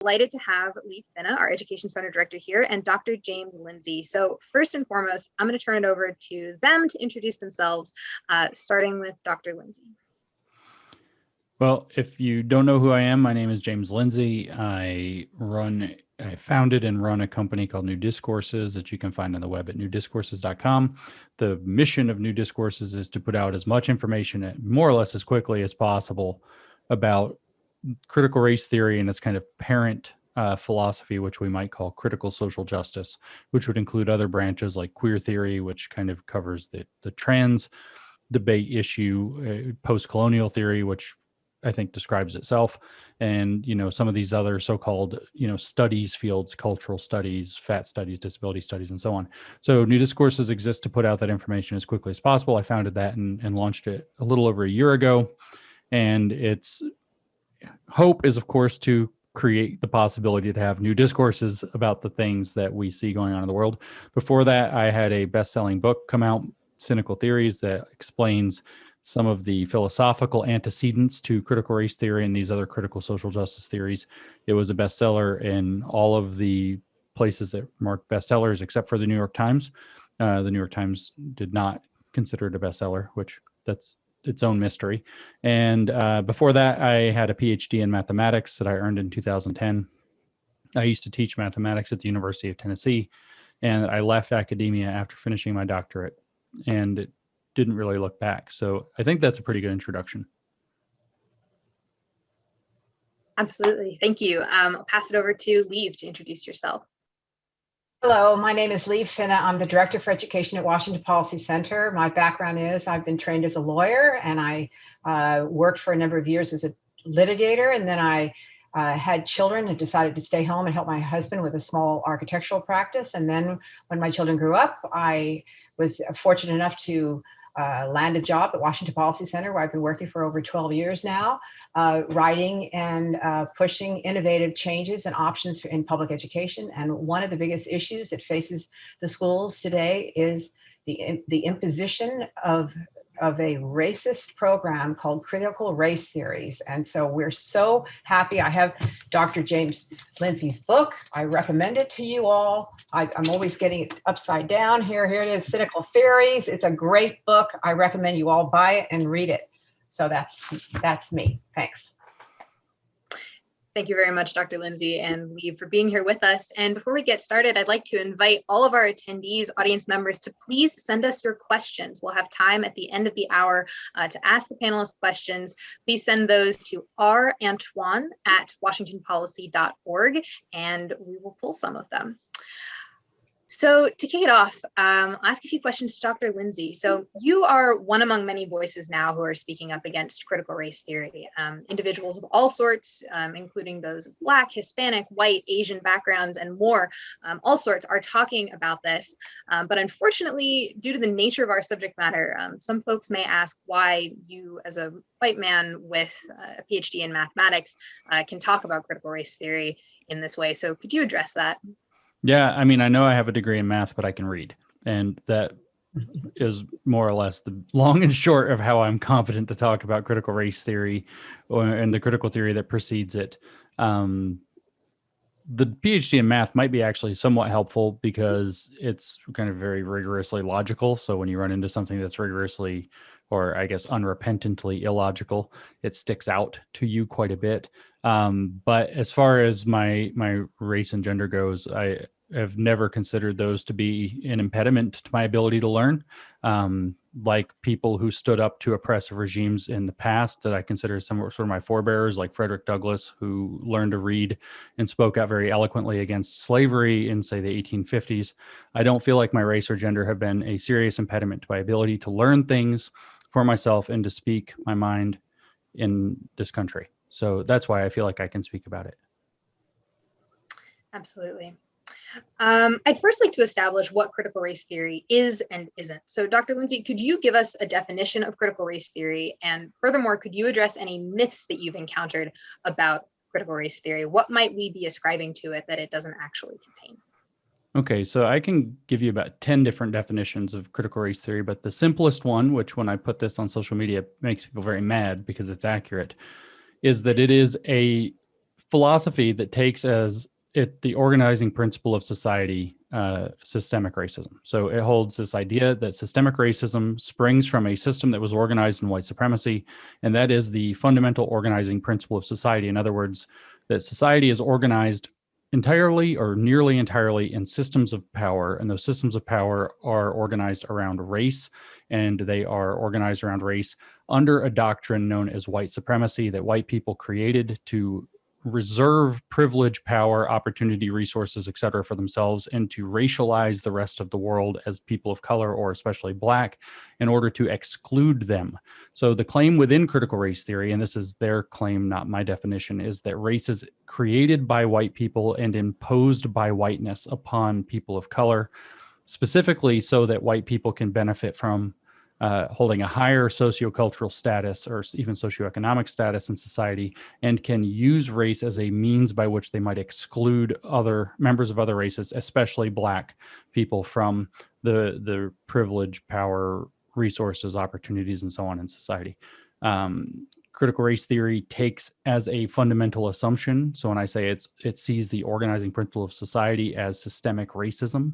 Delighted to have Liv Finne, our Education Center Director here, and Dr. James Lindsay. So first and foremost, I'm going to turn it over to them to introduce themselves, starting with Dr. Lindsay. Well, if you don't know who I am, my name is James Lindsay. I founded and run a company called New Discourses that you can find on the web at newdiscourses.com. The mission of New Discourses is to put out as much information more or less as quickly as possible about critical race theory and its kind of parent philosophy, which we might call critical social justice, which would include other branches like queer theory, which kind of covers the trans debate issue, post-colonial theory, which I think describes itself, and some of these other so-called studies fields, cultural studies, fat studies, disability studies, and so on. So New Discourses exists to put out that information as quickly as possible. I founded that and launched it a little over a year ago, and its hope is, of course, to create the possibility to have new discourses about the things that we see going on in the world. Before that, I had a best-selling book come out, Cynical Theories, that explains some of the philosophical antecedents to critical race theory and these other critical social justice theories. It was a bestseller in all of the places that mark bestsellers, except for the New York Times. The New York Times did not consider it a bestseller, which that's its own mystery. And before that, I had a PhD in mathematics that I earned in 2010. I used to teach mathematics at the University of Tennessee, and I left academia after finishing my doctorate, and it didn't really look back. So I think that's a pretty good introduction. Absolutely. Thank you. I'll pass it over to Liv to introduce yourself. Hello, my name is Liv Finne. I'm the Director for Education at Washington Policy Center. My background is I've been trained as a lawyer, and I worked for a number of years as a litigator, and then I had children and decided to stay home and help my husband with a small architectural practice. And then when my children grew up, I was fortunate enough to land a job at Washington Policy Center, where I've been working for over 12 years now, writing and pushing innovative changes and options in public education. And one of the biggest issues that faces the schools today is the imposition of a racist program called Critical Race Theories. And so we're so happy. I have Dr. James Lindsay's book. I recommend it to you all. I'm always getting it upside down. Here it is, Cynical Theories. It's a great book. I recommend you all buy it and read it. So that's me. Thanks. Thank you very much, Dr. Lindsay and Liv, for being here with us. And before we get started, I'd like to invite all of our attendees, audience members, to please send us your questions. We'll have time at the end of the hour to ask the panelists questions. Please send those to rantoine@washingtonpolicy.org, and we will pull some of them. So to kick it off, I'll ask a few questions to Dr. Lindsay. So you are one among many voices now who are speaking up against critical race theory. Individuals of all sorts, including those of Black, Hispanic, white, Asian backgrounds, and more, all sorts are talking about this. But unfortunately, due to the nature of our subject matter, some folks may ask why you, as a white man with a PhD in mathematics, can talk about critical race theory in this way. So could you address that? Yeah, I mean, I know I have a degree in math, but I can read. And that is more or less the long and short of how I'm competent to talk about critical race theory and the critical theory that precedes it. The PhD in math might be actually somewhat helpful because it's kind of very rigorously logical. So when you run into something that's rigorously, or I guess unrepentantly illogical, it sticks out to you quite a bit. But as far as my race and gender goes, I have never considered those to be an impediment to my ability to learn. Like people who stood up to oppressive regimes in the past that I consider some sort of my forebears, like Frederick Douglass, who learned to read and spoke out very eloquently against slavery in, say, the 1850s. I don't feel like my race or gender have been a serious impediment to my ability to learn things for myself and to speak my mind in this country. So that's why I feel like I can speak about it. Absolutely. I'd first like to establish what critical race theory is and isn't. So Dr. Lindsay, could you give us a definition of critical race theory? And furthermore, could you address any myths that you've encountered about critical race theory? What might we be ascribing to it that it doesn't actually contain? Okay, so I can give you about 10 different definitions of critical race theory, but the simplest one, which when I put this on social media makes people very mad because it's accurate, is that it is a philosophy that takes as the organizing principle of society systemic racism. So it holds this idea that systemic racism springs from a system that was organized in white supremacy, and that is the fundamental organizing principle of society. In other words, that society is organized entirely or nearly entirely in systems of power, and those systems of power are organized around race, and they are organized around race under a doctrine known as white supremacy that white people created to reserve privilege, power, opportunity, resources, et cetera, for themselves, and to racialize the rest of the world as people of color, or especially Black, in order to exclude them. So the claim within critical race theory, and this is their claim, not my definition, is that race is created by white people and imposed by whiteness upon people of color, specifically so that white people can benefit from holding a higher sociocultural status or even socioeconomic status in society, and can use race as a means by which they might exclude other members of other races, especially Black people, from the privilege, power, resources, opportunities, and so on in society. Critical race theory takes as a fundamental assumption. So when I say it sees the organizing principle of society as systemic racism,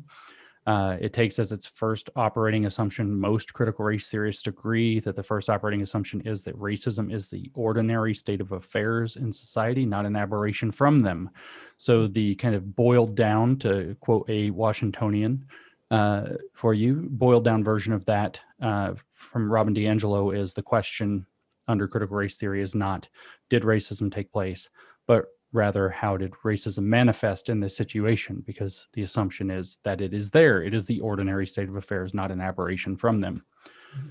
it takes as its first operating assumption, most critical race theorists agree that the first operating assumption is that racism is the ordinary state of affairs in society, not an aberration from them. So the kind of boiled down, to quote a Washingtonian for you, boiled down version of that from Robin DiAngelo is the question under critical race theory is not, did racism take place, but rather, how did racism manifest in this situation? Because the assumption is that it is there. It is the ordinary state of affairs, not an aberration from them. Mm-hmm.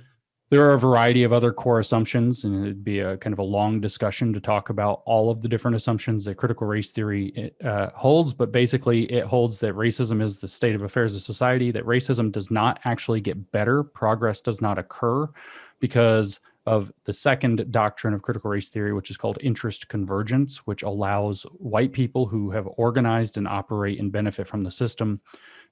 There are a variety of other core assumptions, and it'd be a kind of a long discussion to talk about all of the different assumptions that critical race theory holds, but basically it holds that racism is the state of affairs of society, that racism does not actually get better, progress does not occur, because of the second doctrine of critical race theory, which is called interest convergence, which allows white people who have organized and operate and benefit from the system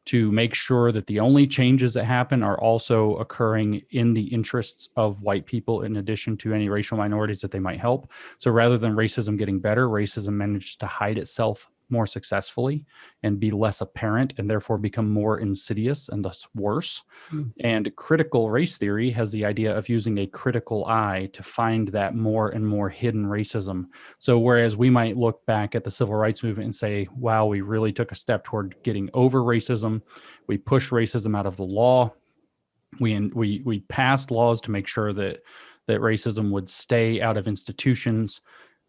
to make sure that the only changes that happen are also occurring in the interests of white people, in addition to any racial minorities that they might help. So rather than racism getting better, racism manages to hide itself more successfully and be less apparent, and therefore become more insidious and thus worse. And critical race theory has the idea of using a critical eye to find that more and more hidden racism. So whereas we might look back at the civil rights movement and say, wow, we really took a step toward getting over racism. We pushed racism out of the law. We passed laws to make sure that racism would stay out of institutions.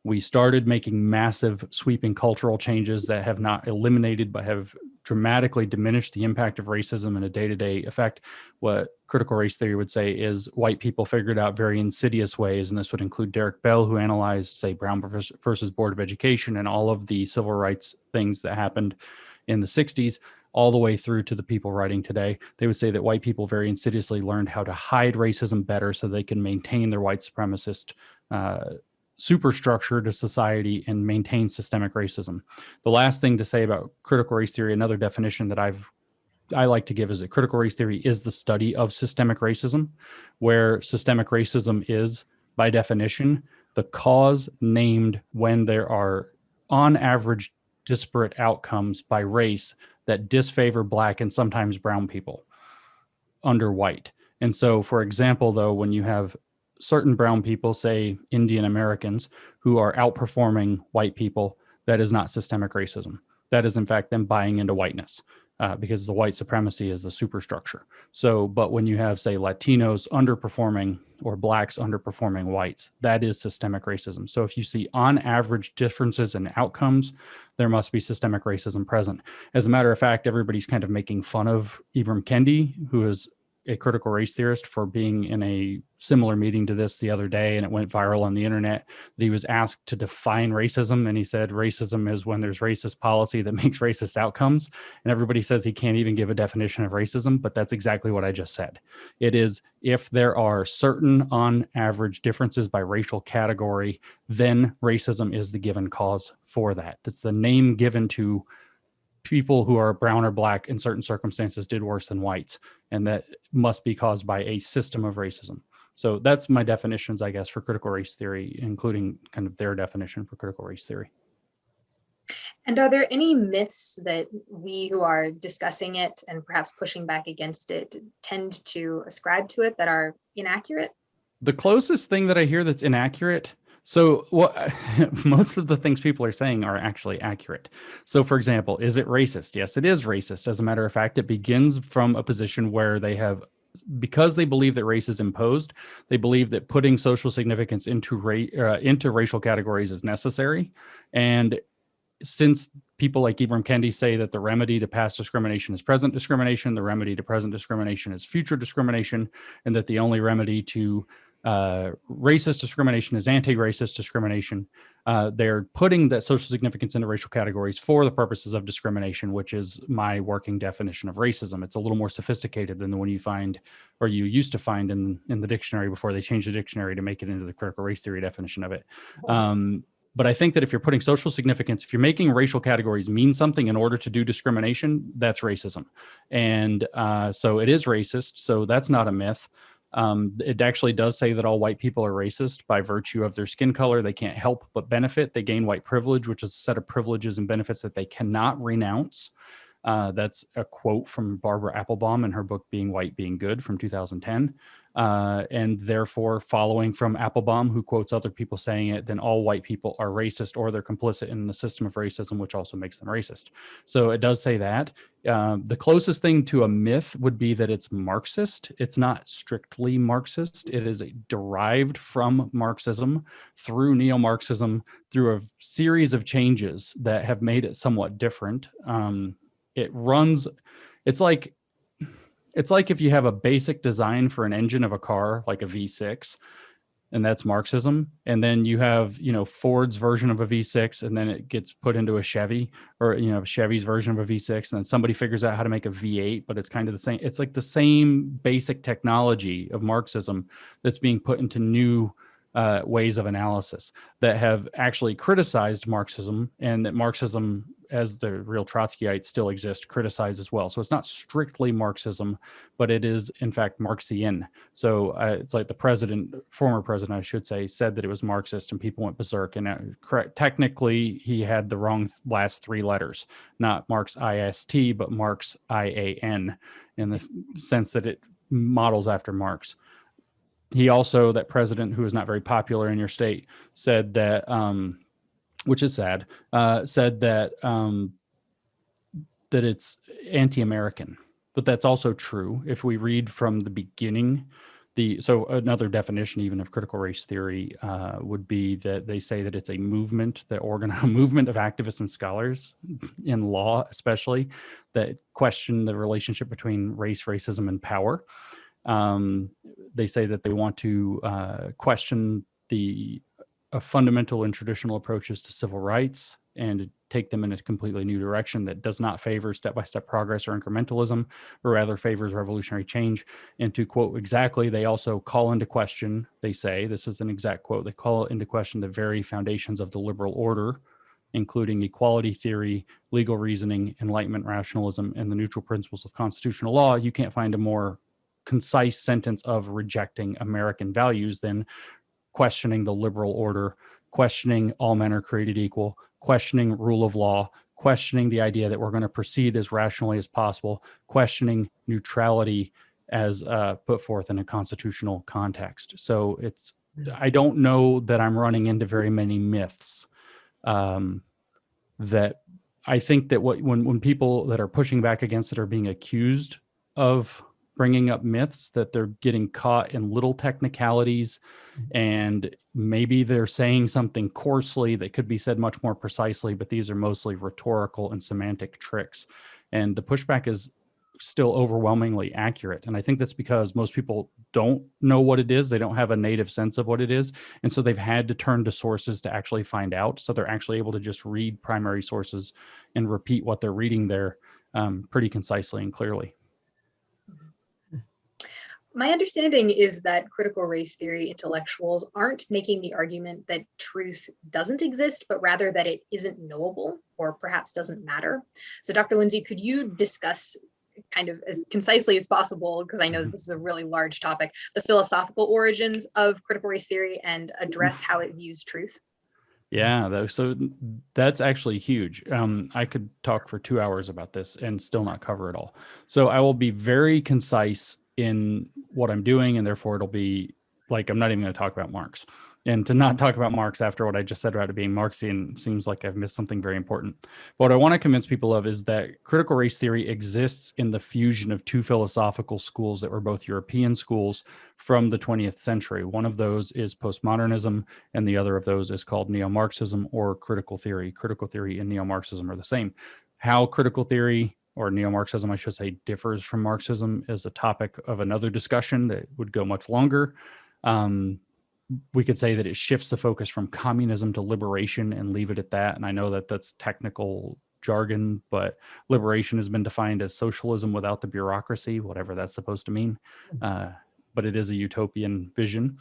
We started making massive sweeping cultural changes that have not eliminated, but have dramatically diminished the impact of racism in a day-to-day effect. What critical race theory would say is white people figured out very insidious ways, and this would include Derek Bell, who analyzed, say, Brown versus Board of Education and all of the civil rights things that happened in the 60s, all the way through to the people writing today. They would say that white people very insidiously learned how to hide racism better so they can maintain their white supremacist superstructure to society and maintain systemic racism. The last thing to say about critical race theory, another definition that I like to give, is that critical race theory is the study of systemic racism, where systemic racism is, by definition, the cause named when there are, on average, disparate outcomes by race that disfavor Black and sometimes brown people under white. And so, for example, though, when you have certain brown people, say Indian Americans, who are outperforming white people, that is not systemic racism. That is, in fact, them buying into whiteness because the white supremacy is the superstructure. So, but when you have, say, Latinos underperforming or Blacks underperforming whites, that is systemic racism. So if you see on average differences in outcomes, there must be systemic racism present. As a matter of fact, everybody's kind of making fun of Ibram Kendi, who is a critical race theorist, for being in a similar meeting to this the other day, and it went viral on the internet, that he was asked to define racism, and he said racism is when there's racist policy that makes racist outcomes, and everybody says he can't even give a definition of racism, but that's exactly what I just said. It is, if there are certain on average differences by racial category, then racism is the given cause for that. That's the name given to people who are brown or Black in certain circumstances did worse than whites, and that must be caused by a system of racism. So that's my definitions, I guess, for critical race theory, including kind of their definition for critical race theory. And are there any myths that we who are discussing it and perhaps pushing back against it tend to ascribe to it that are inaccurate? The closest thing that I hear that's inaccurate, so what most of the things people are saying are actually accurate. So for example, is it racist? Yes, it is racist. As a matter of fact, it begins from a position where they have, because they believe that race is imposed, they believe that putting social significance into racial categories is necessary. And since people like Ibram Kendi say that the remedy to past discrimination is present discrimination, the remedy to present discrimination is future discrimination, and that the only remedy to racist discrimination is anti-racist discrimination, they're putting that social significance into racial categories for the purposes of discrimination, which is my working definition of racism. It's a little more sophisticated than the one you find, or you used to find in the dictionary before they changed the dictionary to make it into the critical race theory definition of it. But I think that if you're putting social significance, if you're making racial categories mean something in order to do discrimination, that's racism. And so it is racist. So that's not a myth. It actually does say that all white people are racist by virtue of their skin color. They can't help but benefit. They gain white privilege, which is a set of privileges and benefits that they cannot renounce. That's a quote from Barbara Applebaum in her book, Being White, Being Good from 2010. And therefore, following from Applebaum, who quotes other people saying it, then all white people are racist or they're complicit in the system of racism, which also makes them racist. So it does say that. The closest thing to a myth would be that it's Marxist. It's not strictly Marxist. It is derived from Marxism through neo-Marxism through a series of changes that have made it somewhat different. It's like if you have a basic design for an engine of a car, like a V6, and that's Marxism. And then you have, Ford's version of a V6, and then it gets put into a Chevy, or, Chevy's version of a V6, and then somebody figures out how to make a V8, but it's kind of the same. It's like the same basic technology of Marxism that's being put into new ways of analysis that have actually criticized Marxism, and that Marxism, as the real Trotskyites still exist, criticize as well. So it's not strictly Marxism, but it is in fact Marxian. So it's like the former president, I should say, said that it was Marxist, and people went berserk. And technically, he had the wrong last three letters, not Marx IST, but Marx IAN, in the sense that it models after Marx. He also, that president who is not very popular in your state, said that, which is sad, said that that it's anti-American. But that's also true. If we read from the beginning, so another definition even of critical race theory would be that they say that it's a movement, a movement of activists and scholars in law, especially, that question the relationship between race, racism, and power. They say that they want to question the fundamental and traditional approaches to civil rights and take them in a completely new direction that does not favor step-by-step progress or incrementalism, but rather favors revolutionary change. And to quote exactly, they also call into question, they say, this is an exact quote, they call into question the very foundations of the liberal order, including equality theory, legal reasoning, Enlightenment rationalism, and the neutral principles of constitutional law. You can't find a more concise sentence of rejecting American values than questioning the liberal order, questioning all men are created equal, questioning rule of law, questioning the idea that we're going to proceed as rationally as possible, questioning neutrality as put forth in a constitutional context. So I don't know that I'm running into very many myths. That I think that when people that are pushing back against it are being accused of bringing up myths, that they're getting caught in little technicalities, and maybe they're saying something coarsely that could be said much more precisely, but these are mostly rhetorical and semantic tricks. And the pushback is still overwhelmingly accurate. And I think that's because most people don't know what it is. They don't have a native sense of what it is. And so they've had to turn to sources to actually find out. So they're actually able to just read primary sources and repeat what they're reading there pretty concisely and clearly. My understanding is that critical race theory intellectuals aren't making the argument that truth doesn't exist, but rather that it isn't knowable or perhaps doesn't matter. So Dr. Lindsay, could you discuss kind of as concisely as possible, because I know this is a really large topic, the philosophical origins of critical race theory and address how it views truth? Yeah, so that's actually huge. I could talk for 2 hours about this and still not cover it all. So I will be very concise in what I'm doing, and therefore it'll be like I'm not even going to talk about Marx. And to not talk about Marx after what I just said about it being Marxian seems like I've missed something very important. But what I want to convince people of is that critical race theory exists in the fusion of two philosophical schools that were both European schools from the 20th century. One of those is postmodernism, and the other of those is called neo-Marxism or critical theory. Critical theory and neo-Marxism are the same. How critical theory, or neo-Marxism, I should say, differs from Marxism is a topic of another discussion that would go much longer. We could say that it shifts the focus from communism to liberation and leave it at that. And I know that that's technical jargon, but liberation has been defined as socialism without the bureaucracy, whatever that's supposed to mean. But it is a utopian vision.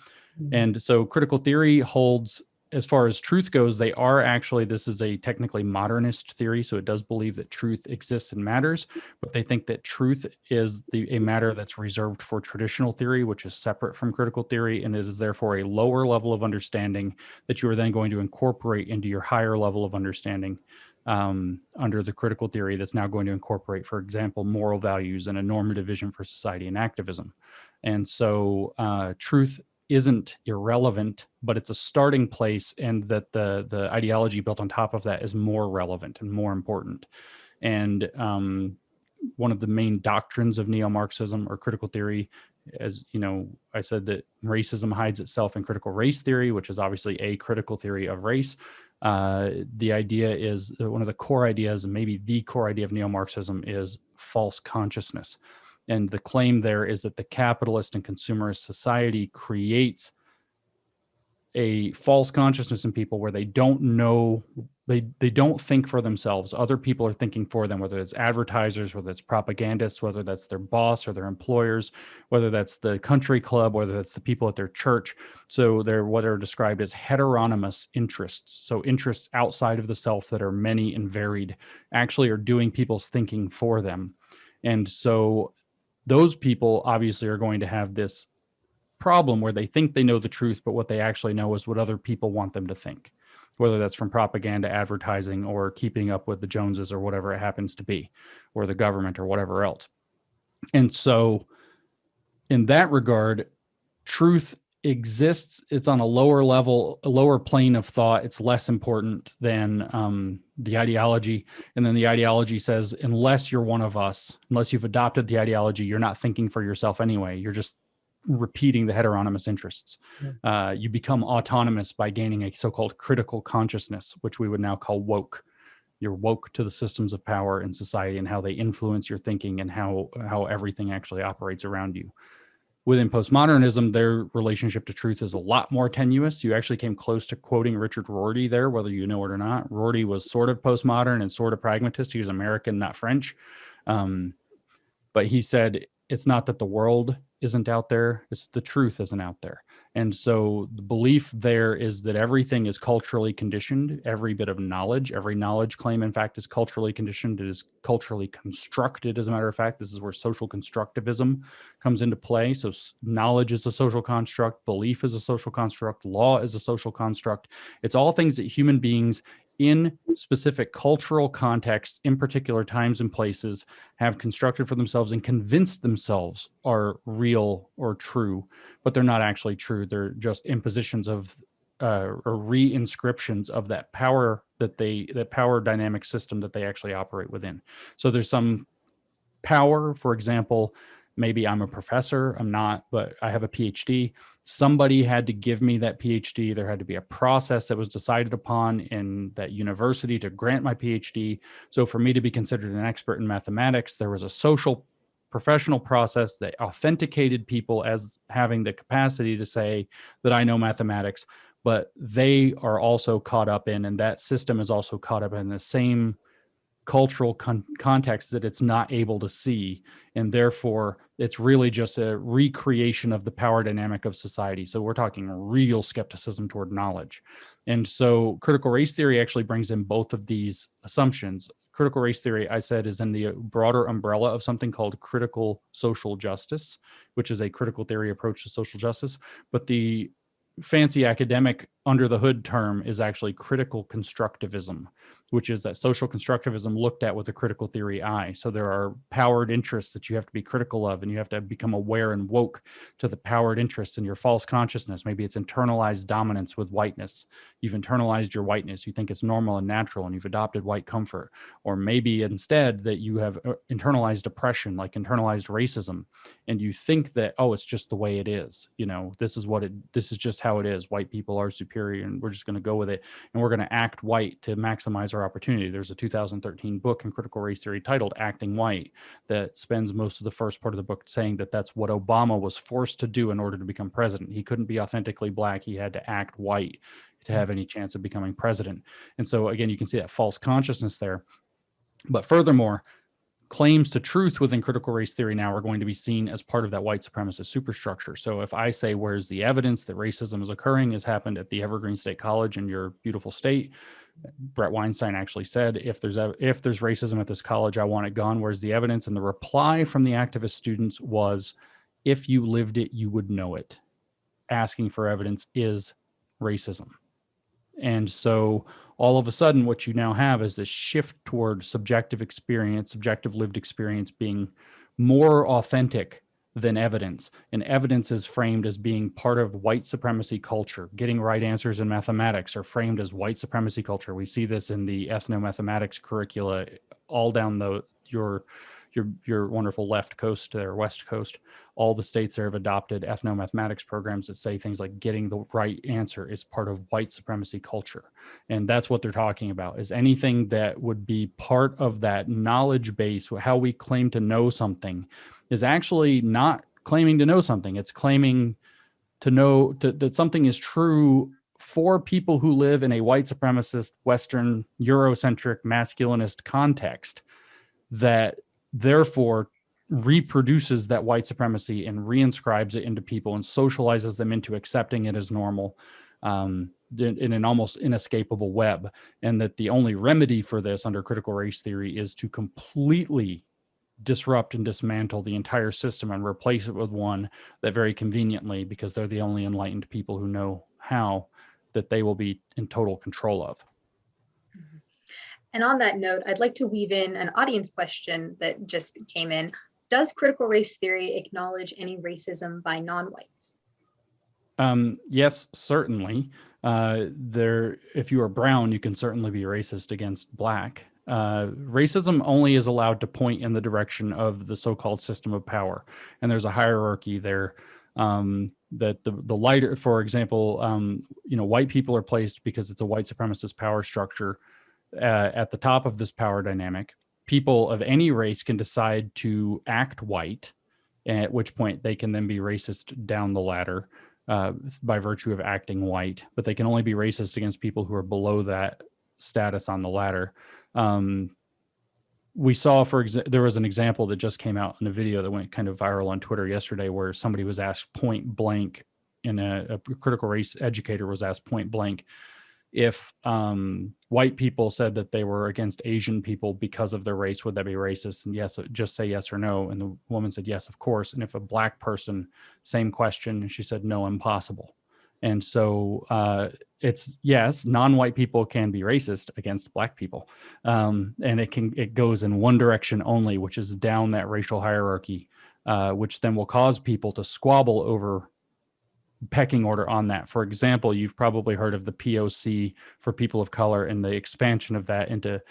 And so critical theory holds, as far as truth goes, they are actually, this is a technically modernist theory. So it does believe that truth exists and matters, but they think that truth is a matter that's reserved for traditional theory, which is separate from critical theory. And it is therefore a lower level of understanding that you are then going to incorporate into your higher level of understanding under the critical theory that's now going to incorporate, for example, moral values and a normative vision for society and activism. And so truth isn't irrelevant, but it's a starting place, and that the ideology built on top of that is more relevant and more important. And one of the main doctrines of neo-Marxism or critical theory, as you know, I said that racism hides itself in critical race theory, which is obviously a critical theory of race. The idea is, one of the core ideas, and maybe the core idea of neo-Marxism, is false consciousness. And the claim there is that the capitalist and consumerist society creates a false consciousness in people where they don't know, they don't think for themselves. Other people are thinking for them, whether it's advertisers, whether it's propagandists, whether that's their boss or their employers, whether that's the country club, whether that's the people at their church. So they're what are described as heteronymous interests. So interests outside of the self that are many and varied actually are doing people's thinking for them. And so those people obviously are going to have this problem where they think they know the truth, but what they actually know is what other people want them to think, whether that's from propaganda, advertising, or keeping up with the Joneses or whatever it happens to be, or the government or whatever else. And so in that regard, truth exists. It's on a lower level, a lower plane of thought. It's less important than the ideology. And then the ideology says, unless you're one of us, unless you've adopted the ideology, you're not thinking for yourself anyway. You're just repeating the heteronymous interests. You become autonomous by gaining a so-called critical consciousness, which we would now call woke. You're woke to the systems of power in society and how they influence your thinking and how everything actually operates around you. Within postmodernism, their relationship to truth is a lot more tenuous. You actually came close to quoting Richard Rorty there, whether you know it or not. Rorty was sort of postmodern and sort of pragmatist. He was American, not French. But he said, it's not that the world isn't out there, it's the truth isn't out there. And so the belief there is that everything is culturally conditioned. Every bit of knowledge, every knowledge claim, in fact, is culturally conditioned. It is culturally constructed. As a matter of fact, this is where social constructivism comes into play. So knowledge is a social construct, belief is a social construct, law is a social construct. It's all things that human beings in specific cultural contexts, in particular times and places, have constructed for themselves and convinced themselves are real or true, but they're not actually true. They're just impositions of or re-inscriptions of that power that power dynamic system that they actually operate within. So there's some power, for example, maybe I'm a professor, I'm not, but I have a PhD. Somebody had to give me that PhD. There had to be a process that was decided upon in that university to grant my PhD. So for me to be considered an expert in mathematics, there was a social professional process that authenticated people as having the capacity to say that I know mathematics, but they are also caught up in, and that system is also caught up in the same cultural context that it's not able to see. And therefore, it's really just a recreation of the power dynamic of society. So we're talking real skepticism toward knowledge. And so critical race theory actually brings in both of these assumptions. Critical race theory, I said, is in the broader umbrella of something called critical social justice, which is a critical theory approach to social justice. But the fancy academic under the hood term is actually critical constructivism, which is that social constructivism looked at with a critical theory eye. So there are powered interests that you have to be critical of, and you have to become aware and woke to the powered interests in your false consciousness. Maybe it's internalized dominance with whiteness. You've internalized your whiteness. You think it's normal and natural, and you've adopted white comfort. Or maybe instead that you have internalized oppression, like internalized racism, and you think that, oh, it's just the way it is. This is just how it is. White people are superior, and we're just going to go with it, and we're going to act white to maximize our opportunity. There's a 2013 book in critical race theory titled Acting White that spends most of the first part of the book saying that that's what Obama was forced to do in order to become president. He couldn't be authentically black. He had to act white to have any chance of becoming president. And so again, you can see that false consciousness there. But furthermore, claims to truth within critical race theory now are going to be seen as part of that white supremacist superstructure. So if I say, where's the evidence that racism is occurring, has happened at the Evergreen State College in your beautiful state, Brett Weinstein actually said, if there's racism at this college, I want it gone. Where's the evidence? And the reply from the activist students was, if you lived it, you would know it. Asking for evidence is racism. And so all of a sudden, what you now have is this shift toward subjective experience, subjective lived experience being more authentic than evidence. And evidence is framed as being part of white supremacy culture. Getting right answers in mathematics are framed as white supremacy culture. We see this in the ethnomathematics curricula all down your wonderful left coast or west coast. All the states there have adopted ethnomathematics programs that say things like getting the right answer is part of white supremacy culture. And that's what they're talking about, is anything that would be part of that knowledge base, how we claim to know something, is actually not claiming to know something. It's claiming to know that something is true for people who live in a white supremacist, Western, Eurocentric, masculinist context that therefore reproduces that white supremacy and reinscribes it into people and socializes them into accepting it as normal in an almost inescapable web. And that the only remedy for this under critical race theory is to completely disrupt and dismantle the entire system and replace it with one that very conveniently, because they're the only enlightened people who know how, that they will be in total control of. And on that note, I'd like to weave in an audience question that just came in. Does critical race theory acknowledge any racism by non-whites? Yes, certainly. If you are brown, you can certainly be racist against black. Racism only is allowed to point in the direction of the so-called system of power. And there's a hierarchy there that the lighter, for example, white people are placed because it's a white supremacist power structure at the top of this power dynamic. People of any race can decide to act white, at which point they can then be racist down the ladder by virtue of acting white, but they can only be racist against people who are below that status on the ladder. We saw, there was an example that just came out in a video that went kind of viral on Twitter yesterday, where somebody was asked point blank, a critical race educator was asked point blank, if white people said that they were against Asian people because of their race, would that be racist? And yes, just say yes or no. And the woman said, yes, of course. And if a black person, same question, and she said, no, impossible. And so it's, yes, non-white people can be racist against black people. And it goes in one direction only, which is down that racial hierarchy, which then will cause people to squabble over pecking order on that. For example, you've probably heard of the POC for people of color and the expansion of that into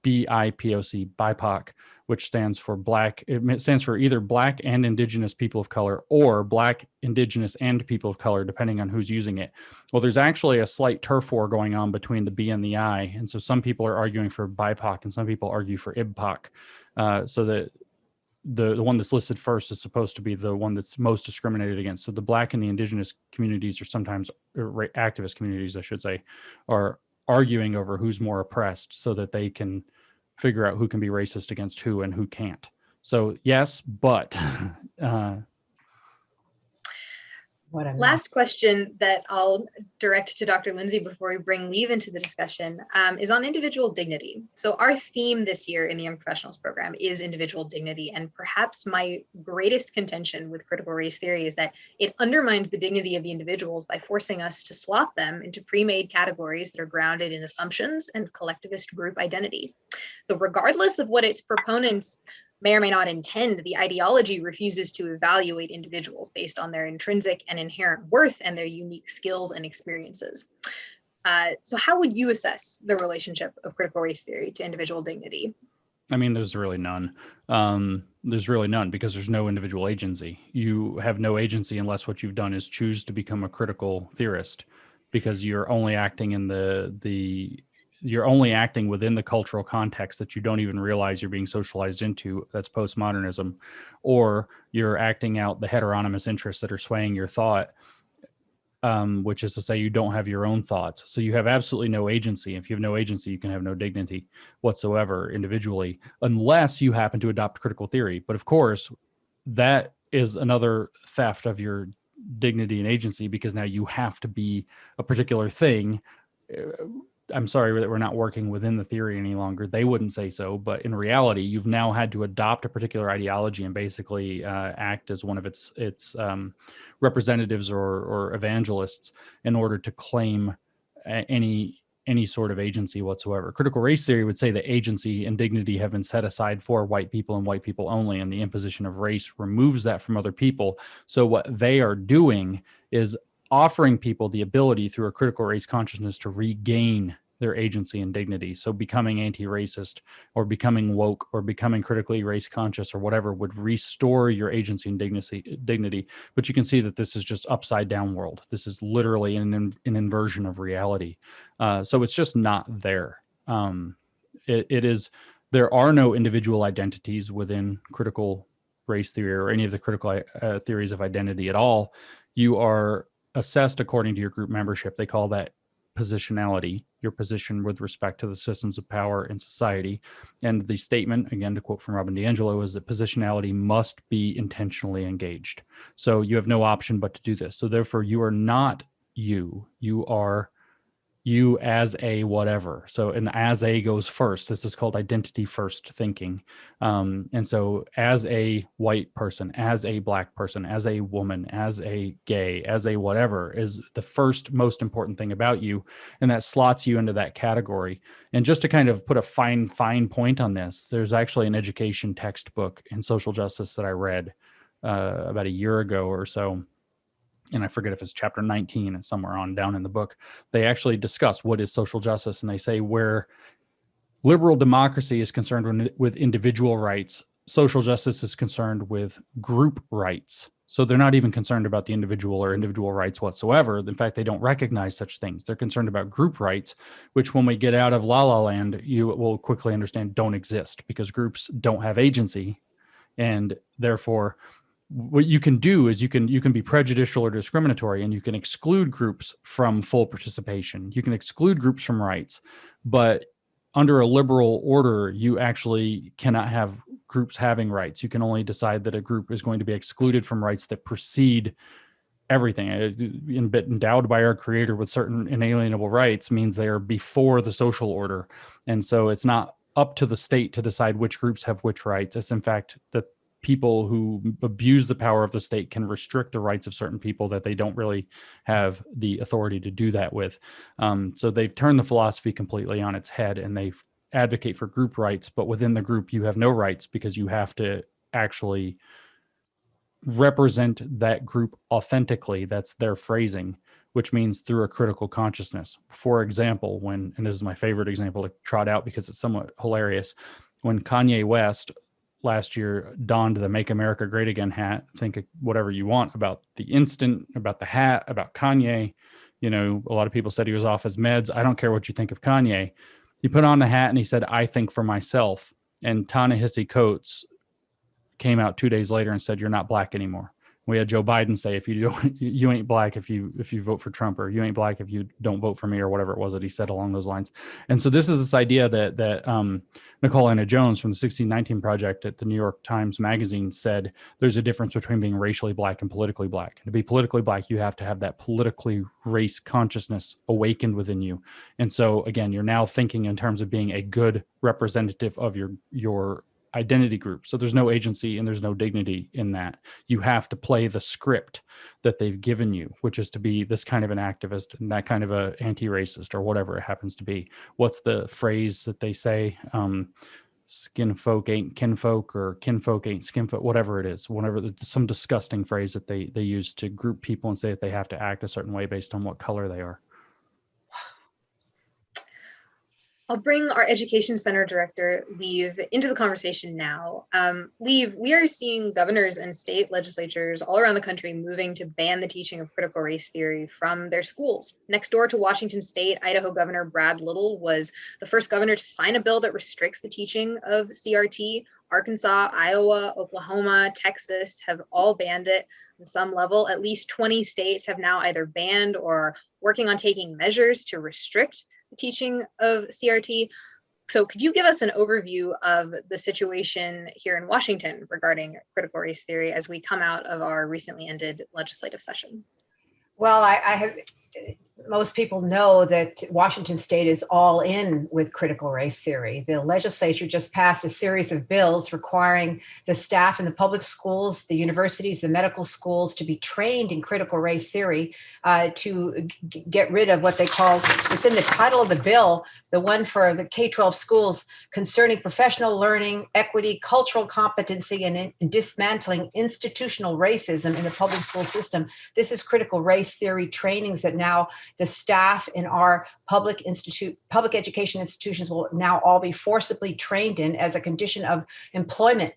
BIPOC, BIPOC, which stands for black. It stands for either black and indigenous people of color, or black, indigenous, and people of color, depending on who's using it. Well, there's actually a slight turf war going on between the B and the I. And so some people are arguing for BIPOC and some people argue for IBPOC. So that the one that's listed first is supposed to be the one that's most discriminated against. So the black and the indigenous communities, or sometimes activist communities, I should say, are arguing over who's more oppressed so that they can figure out who can be racist against who and who can't. So yes, but what I'm not. Last question that I'll direct to Dr. Lindsay before we bring Liv into the discussion is on individual dignity. So our theme this year in the Young Professionals program is individual dignity. And perhaps my greatest contention with critical race theory is that it undermines the dignity of the individuals by forcing us to slot them into pre-made categories that are grounded in assumptions and collectivist group identity. So regardless of what its proponents may or may not intend, the ideology refuses to evaluate individuals based on their intrinsic and inherent worth and their unique skills and experiences. So how would you assess the relationship of critical race theory to individual dignity? I mean, there's really none. There's really none because there's no individual agency. You have no agency unless what you've done is choose to become a critical theorist, because you're only acting in you're only acting within the cultural context that you don't even realize you're being socialized into. That's postmodernism. Or you're acting out the heteronymous interests that are swaying your thought, which is to say you don't have your own thoughts. So you have absolutely no agency. If you have no agency, you can have no dignity whatsoever individually, unless you happen to adopt critical theory. But of course, that is another theft of your dignity and agency, because now you have to be a particular thing. I'm sorry that we're not working within the theory any longer. They wouldn't say so, but in reality, you've now had to adopt a particular ideology and basically act as one of its representatives or evangelists in order to claim any sort of agency whatsoever. Critical race theory would say that agency and dignity have been set aside for white people and white people only, and the imposition of race removes that from other people. So what they are doing is offering people the ability through a critical race consciousness to regain their agency and dignity. So becoming anti-racist or becoming woke or becoming critically race conscious or whatever would restore your agency and dignity. But you can see that this is just upside down world. This is literally an inversion of reality. So it's just not there. It is, there are no individual identities within critical race theory or any of the critical theories of identity at all. You are assessed according to your group membership. They call that positionality, your position with respect to the systems of power in society. And the statement, again, to quote from Robin DiAngelo, is that positionality must be intentionally engaged. So you have no option but to do this. So therefore, you are not you. You are you as a whatever. So an as a goes first. This is called identity first thinking. And so as a white person, as a black person, as a woman, as a gay, as a whatever is the first most important thing about you. And that slots you into that category. And just to kind of put a fine point on this, there's actually an education textbook in social justice that I read about a year ago or so. And I forget if it's chapter 19 and somewhere on down in the book, they actually discuss what is social justice. And they say where liberal democracy is concerned with individual rights, social justice is concerned with group rights. So they're not even concerned about the individual or individual rights whatsoever. In fact, they don't recognize such things. They're concerned about group rights, which when we get out of La La Land, you will quickly understand don't exist, because groups don't have agency. And therefore, what you can do is you can be prejudicial or discriminatory, and you can exclude groups from full participation. You can exclude groups from rights, but under a liberal order, you actually cannot have groups having rights. You can only decide that a group is going to be excluded from rights that precede everything. Endowed by our creator with certain inalienable rights means they are before the social order. And so it's not up to the state to decide which groups have which rights. It's in fact that people who abuse the power of the state can restrict the rights of certain people that they don't really have the authority to do that with. So they've turned the philosophy completely on its head, and they advocate for group rights, but within the group you have no rights because you have to actually represent that group authentically. That's their phrasing, which means through a critical consciousness. For example, and this is my favorite example to trot out because it's somewhat hilarious, when Kanye West last year donned the Make America Great Again hat, think whatever you want about the instant, about the hat, about Kanye. You know, a lot of people said he was off his meds. I don't care what you think of Kanye. He put on the hat and he said, I think for myself. And Ta-Nehisi Coates came out 2 days later and said, you're not black anymore, We had Joe Biden say, if you don't, you ain't black if you vote for Trump, or you ain't black if you don't vote for me, or whatever it was that he said along those lines. And so this is this idea that Nicole Anna Jones from the 1619 Project at the New York Times Magazine said there's a difference between being racially black and politically black. To be politically black, you have to have that politically race consciousness awakened within you. And so again, you're now thinking in terms of being a good representative of your identity group. So there's no agency and there's no dignity in that. You have to play the script that they've given you, which is to be this kind of an activist and that kind of a anti-racist or whatever it happens to be. What's the phrase that they say? Skin folk ain't kinfolk, or kinfolk ain't skinfolk, whatever it is, whatever, some disgusting phrase that they use to group people and say that they have to act a certain way based on what color they are. I'll bring our Education Center Director, Liv, into the conversation now. Liv, we are seeing governors and state legislatures all around the country moving to ban the teaching of critical race theory from their schools. Next door to Washington State, Idaho Governor Brad Little was the first governor to sign a bill that restricts the teaching of CRT. Arkansas, Iowa, Oklahoma, Texas have all banned it on some level. At least 20 states have now either banned or are working on taking measures to restrict the teaching of CRT. So could you give us an overview of the situation here in Washington regarding critical race theory as we come out of our recently ended legislative session? Well, I have, most people know that Washington State is all in with critical race theory. The legislature just passed a series of bills requiring the staff in the public schools, the universities, the medical schools to be trained in critical race theory to get rid of what they call, it's in the title of the bill, the one for the K-12 schools concerning professional learning, equity, cultural competency, and dismantling institutional racism in the public school system. This is critical race theory trainings that now the staff in our public education institutions will now all be forcibly trained in as a condition of employment,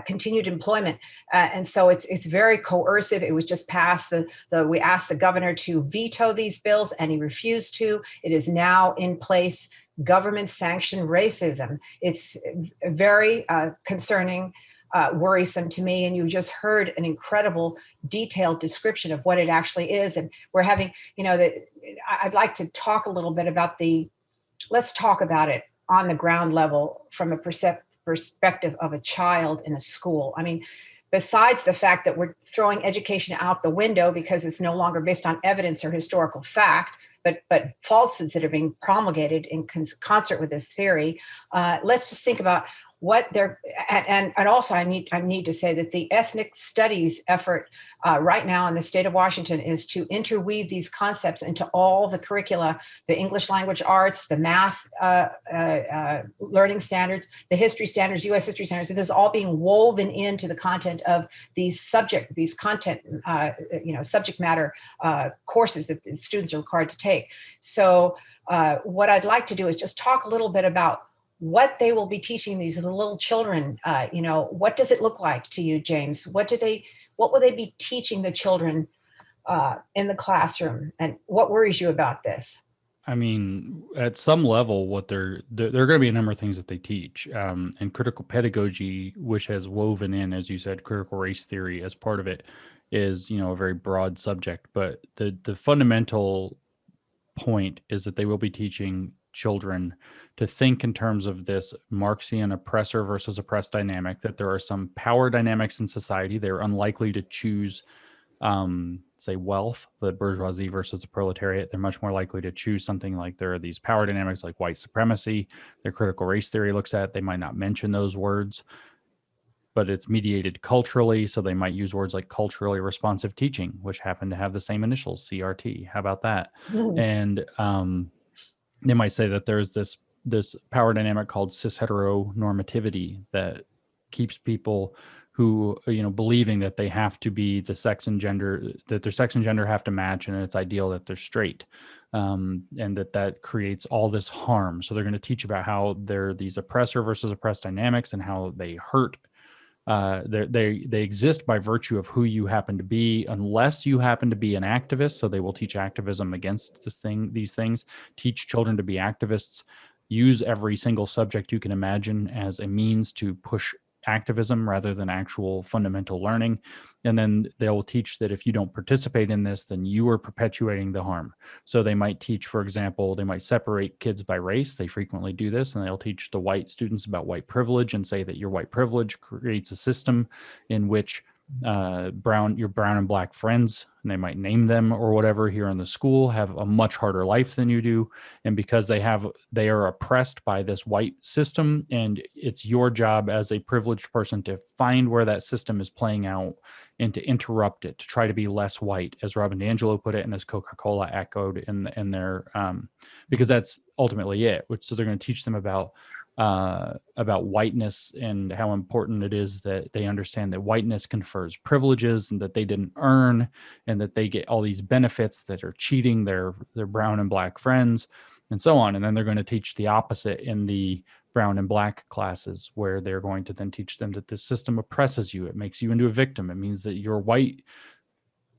continued employment. And so it's very coercive. It was just passed. We asked the governor to veto these bills and he refused to. It is now in place. Government sanctioned racism. It's very concerning, worrisome to me. And you just heard an incredible detailed description of what it actually is. And we're having, I'd like to talk a little bit about let's talk about it on the ground level from a perspective of a child in a school. I mean, besides the fact that we're throwing education out the window because it's no longer based on evidence or historical fact, but falsehoods that are being promulgated in concert with this theory, let's just think about what they're, and also I need to say that the ethnic studies effort right now in the state of Washington is to interweave these concepts into all the curricula, the English language arts, the math learning standards, the history standards, US history standards. This is all being woven into the content of these subject matter courses that the students are required to take. So what I'd like to do is just talk a little bit about what they will be teaching these little children. What does it look like to you, James? What will they be teaching the children in the classroom? And what worries you about this? I mean, at some level, what there are going to be a number of things that they teach, and critical pedagogy, which has woven in, as you said, critical race theory as part of it, is a very broad subject. But the fundamental point is that they will be teaching children to think in terms of this Marxian oppressor versus oppressed dynamic, that there are some power dynamics in society. They're unlikely to choose, say, wealth, the bourgeoisie versus the proletariat. They're much more likely to choose something like there are these power dynamics like white supremacy. Their critical race theory looks at, they might not mention those words, but it's mediated culturally. So they might use words like culturally responsive teaching, which happen to have the same initials, CRT. How about that? And they might say that there's this power dynamic called cis heteronormativity that keeps people who, believing that they have to be the sex and gender, that their sex and gender have to match, and it's ideal that they're straight, and that creates all this harm. So they're going to teach about how there are these oppressor versus oppressed dynamics and how they hurt. They exist by virtue of who you happen to be, unless you happen to be an activist. So they will teach activism against these things, teach children to be activists, use every single subject you can imagine as a means to push activism rather than actual fundamental learning. And then they'll teach that if you don't participate in this, then you are perpetuating the harm. So they might teach, for example, they might separate kids by race. They frequently do this, and they'll teach the white students about white privilege and say that your white privilege creates a system in which your brown and black friends, and they might name them or whatever here in the school, have a much harder life than you do. And because they are oppressed by this white system, and it's your job as a privileged person to find where that system is playing out and to interrupt it, to try to be less white, as Robin DiAngelo put it, and as Coca-Cola echoed in their, because that's ultimately it. So they're going to teach them about whiteness and how important it is that they understand that whiteness confers privileges and that they didn't earn, and that they get all these benefits that are cheating their brown and black friends, and so on. And then they're going to teach the opposite in the brown and black classes, where they're going to then teach them that this system oppresses you. It makes you into a victim. It means that your white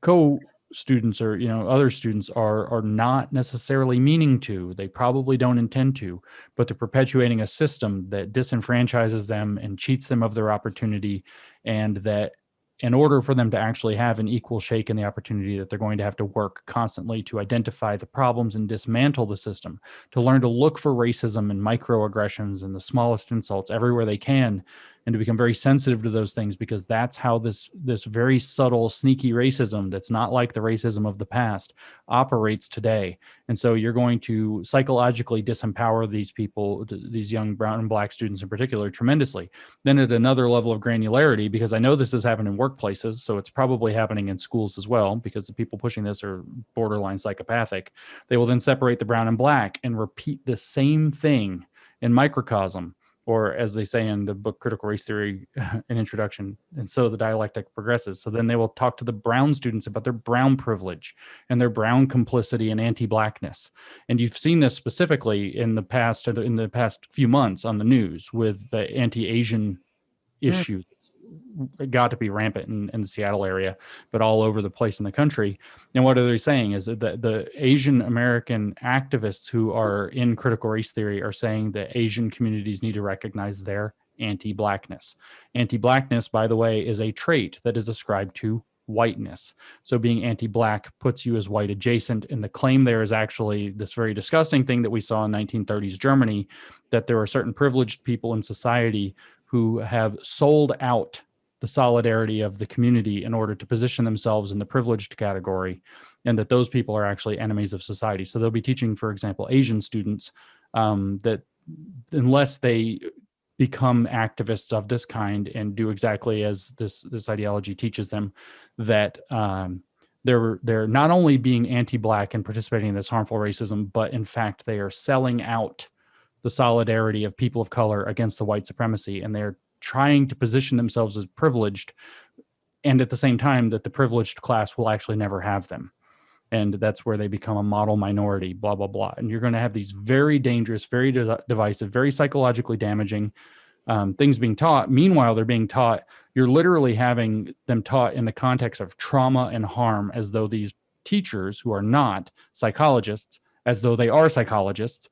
co-students or other students are not necessarily meaning to. They probably don't intend to, but they're perpetuating a system that disenfranchises them and cheats them of their opportunity, and that in order for them to actually have an equal shake in the opportunity, that they're going to have to work constantly to identify the problems and dismantle the system, to learn to look for racism and microaggressions and the smallest insults everywhere they can, and to become very sensitive to those things, because that's how this very subtle, sneaky racism that's not like the racism of the past operates today. And so you're going to psychologically disempower these people, these young brown and black students in particular, tremendously. Then at another level of granularity, because I know this has happened in workplaces, so it's probably happening in schools as well, because the people pushing this are borderline psychopathic. They will then separate the brown and black and repeat the same thing in microcosm, or as they say in the book Critical Race Theory, an introduction. And so the dialectic progresses. So then they will talk to the brown students about their brown privilege and their brown complicity and anti-blackness. And you've seen this specifically in the past few months on the news with the anti-Asian issue. It got to be rampant in the Seattle area, but all over the place in the country. And what are they saying is that the Asian American activists who are in critical race theory are saying that Asian communities need to recognize their anti-blackness. Anti-blackness, by the way, is a trait that is ascribed to whiteness. So being anti-black puts you as white adjacent. And the claim there is actually this very disgusting thing that we saw in 1930s Germany, that there are certain privileged people in society who have sold out the solidarity of the community in order to position themselves in the privileged category, and that those people are actually enemies of society. So they'll be teaching, for example, Asian students that unless they become activists of this kind and do exactly as this ideology teaches them, that they're not only being anti-black and participating in this harmful racism, but in fact they are selling out the solidarity of people of color against the white supremacy, and they're trying to position themselves as privileged, and at the same time that the privileged class will actually never have them. And that's where they become a model minority, blah, blah, blah. And you're going to have these very dangerous, very divisive, very psychologically damaging things being taught. Meanwhile, they're being taught, you're literally having them taught in the context of trauma and harm, as though these teachers who are not psychologists, as though they are psychologists.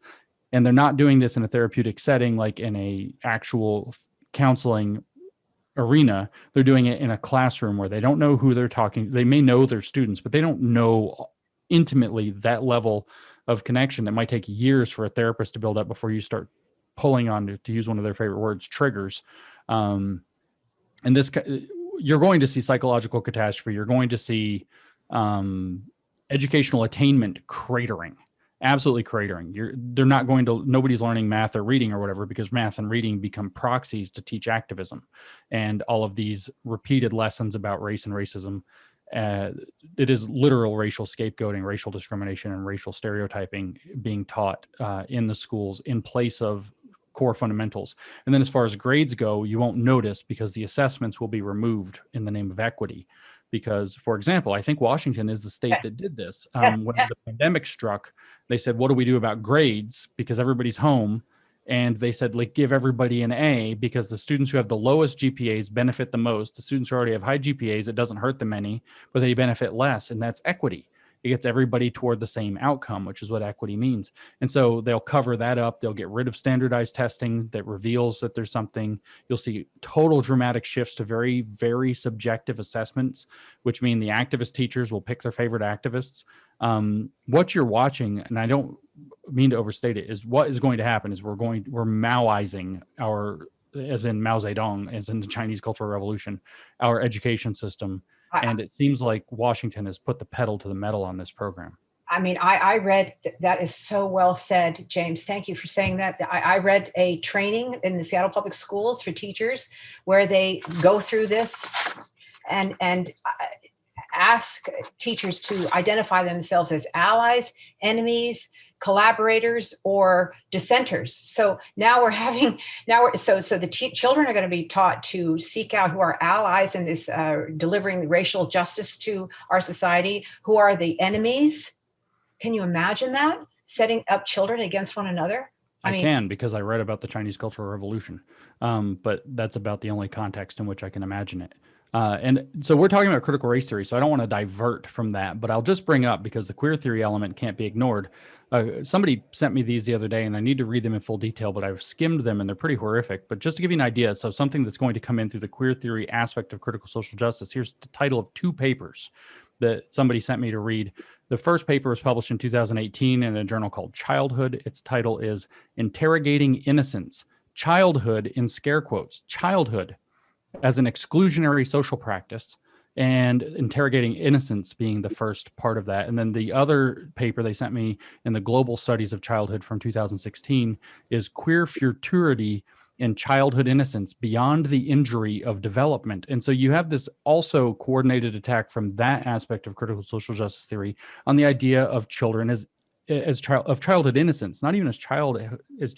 And they're not doing this in a therapeutic setting, like in a actual counseling arena. They're doing it in a classroom where they don't know who they're talking. They may know their students, but they don't know intimately that level of connection that might take years for a therapist to build up before you start pulling on, to use one of their favorite words, triggers. And this, you're going to see psychological catastrophe. You're going to see educational attainment cratering. Absolutely cratering. They're not going to, nobody's learning math or reading or whatever, because math and reading become proxies to teach activism. And all of these repeated lessons about race and racism, it is literal racial scapegoating, racial discrimination, and racial stereotyping being taught in the schools in place of core fundamentals. And then as far as grades go, you won't notice because the assessments will be removed in the name of equity. Because, for example, I think Washington is the state that did this. When the pandemic struck, they said, what do we do about grades? Because everybody's home. And they said, like, give everybody an A, because the students who have the lowest GPAs benefit the most. The students who already have high GPAs, it doesn't hurt them any, but they benefit less. And that's equity. it gets everybody toward the same outcome, which is what equity means. And so they'll cover that up. They'll get rid of standardized testing that reveals that there's something. You'll see total dramatic shifts to very, very subjective assessments, which mean the activist teachers will pick their favorite activists. What you're watching, and I don't mean to overstate it, is what is going to happen is we're Maoizing our, as in Mao Zedong, as in the Chinese Cultural Revolution, our education system. And it seems like Washington has put the pedal to the metal on this program. I mean, I read, that is so well said, James. Thank you for saying that. I read a training in the Seattle Public Schools for teachers where they go through this and ask teachers to identify themselves as allies, enemies, collaborators, or dissenters. So now so the children are going to be taught to seek out who are allies in this delivering racial justice to our society, who are the enemies. Can you imagine that? Setting up children against one another? I mean, can, because I read about the Chinese Cultural Revolution, but that's about the only context in which I can imagine it. And so we're talking about critical race theory, so I don't want to divert from that, but I'll just bring up, because the queer theory element can't be ignored. Somebody sent me these the other day, and I need to read them in full detail, but I've skimmed them and they're pretty horrific. But just to give you an idea, so something that's going to come in through the queer theory aspect of critical social justice, here's the title of 2 papers that somebody sent me to read. The first paper was published in 2018 in a journal called Childhood. Its title is Interrogating Innocence, Childhood in scare quotes, Childhood as an exclusionary social practice, and interrogating innocence being the first part of that. And then the other paper they sent me in the Global Studies of Childhood from 2016 is Queer Futurity in Childhood Innocence Beyond the Injury of Development. And so you have this also coordinated attack from that aspect of critical social justice theory on the idea of children as childhood innocence, not even as children, as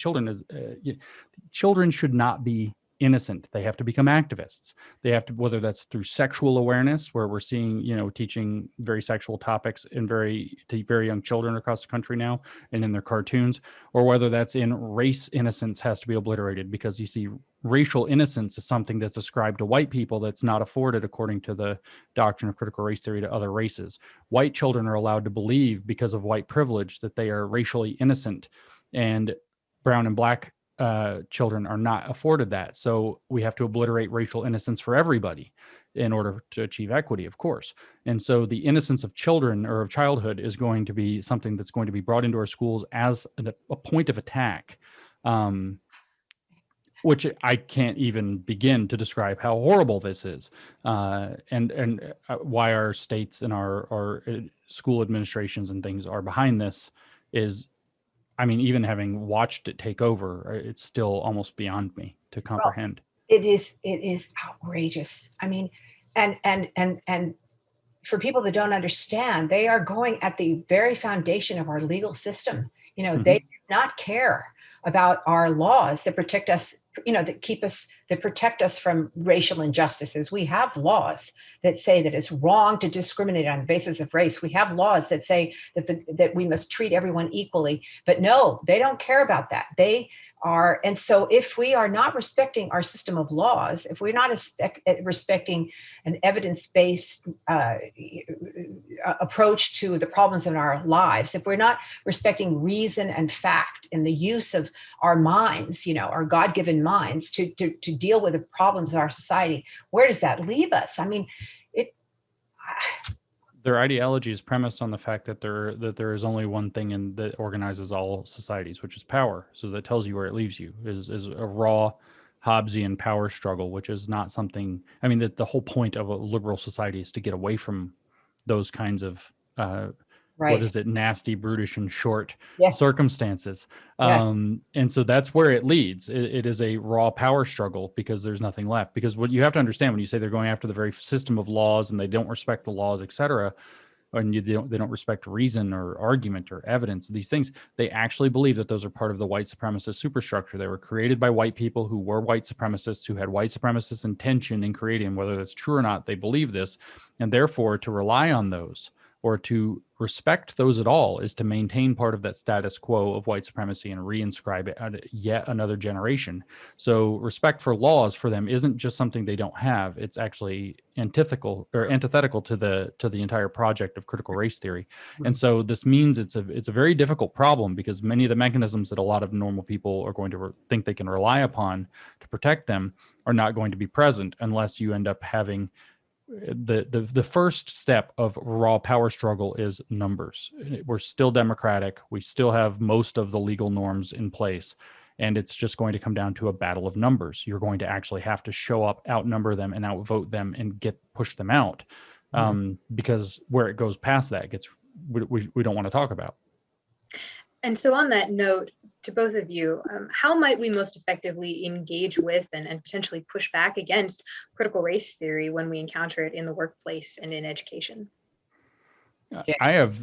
children should not be innocent. They have to become activists. They have to, whether that's through sexual awareness, where we're seeing, teaching very sexual topics to very young children across the country now and in their cartoons, or whether that's in race innocence has to be obliterated, because you see racial innocence is something that's ascribed to white people that's not afforded according to the doctrine of critical race theory to other races. White children are allowed to believe, because of white privilege, that they are racially innocent, and brown and black children are not afforded that. So we have to obliterate racial innocence for everybody in order to achieve equity, of course. And so the innocence of children, or of childhood, is going to be something that's going to be brought into our schools as a point of attack, which I can't even begin to describe how horrible this is, and why our states and our school administrations and things are behind this is, I mean, even having watched it take over, it's still almost beyond me to comprehend. Well, it is outrageous. I mean, and for people that don't understand, they are going at the very foundation of our legal system. They do not care about our laws that protect us, that protect us from racial injustices. We have laws that say that it's wrong to discriminate on the basis of race. We have laws that say that we must treat everyone equally. But no, they don't care about that. And so if we are not respecting our system of laws, if we're not respecting an evidence-based approach to the problems in our lives, if we're not respecting reason and fact in the use of our minds, our God-given minds to deal with the problems of our society, where does that leave us? I mean, their ideology is premised on the fact that there is only one thing that organizes all societies, which is power. So that tells you where it leaves you, is a raw Hobbesian power struggle, which is not something, I mean, that the whole point of a liberal society is to get away from those kinds of what is it, nasty, brutish, and short circumstances. And so that's where it leads. It is a raw power struggle, because there's nothing left. Because what you have to understand when you say they're going after the very system of laws and they don't respect the laws, etc., and they don't respect reason or argument or evidence, these things, they actually believe that those are part of the white supremacist superstructure. They were created by white people who were white supremacists, who had white supremacist intention in creating them. Whether that's true or not, they believe this. And therefore, to rely on those, or to respect those at all is to maintain part of that status quo of white supremacy and reinscribe it at yet another generation. So respect for laws for them isn't just something they don't have. It's actually antithetical to the entire project of critical race theory. And so this means it's a very difficult problem, because many of the mechanisms that a lot of normal people are going to think they can rely upon to protect them are not going to be present unless you end up having the first step of raw power struggle is numbers. We're still democratic. We still have most of the legal norms in place. And it's just going to come down to a battle of numbers. You're going to actually have to show up, outnumber them, and outvote them, and push them out. Because where it goes past that we don't want to talk about. And so on that note, to both of you, how might we most effectively engage with and potentially push back against critical race theory when we encounter it in the workplace and in education? I have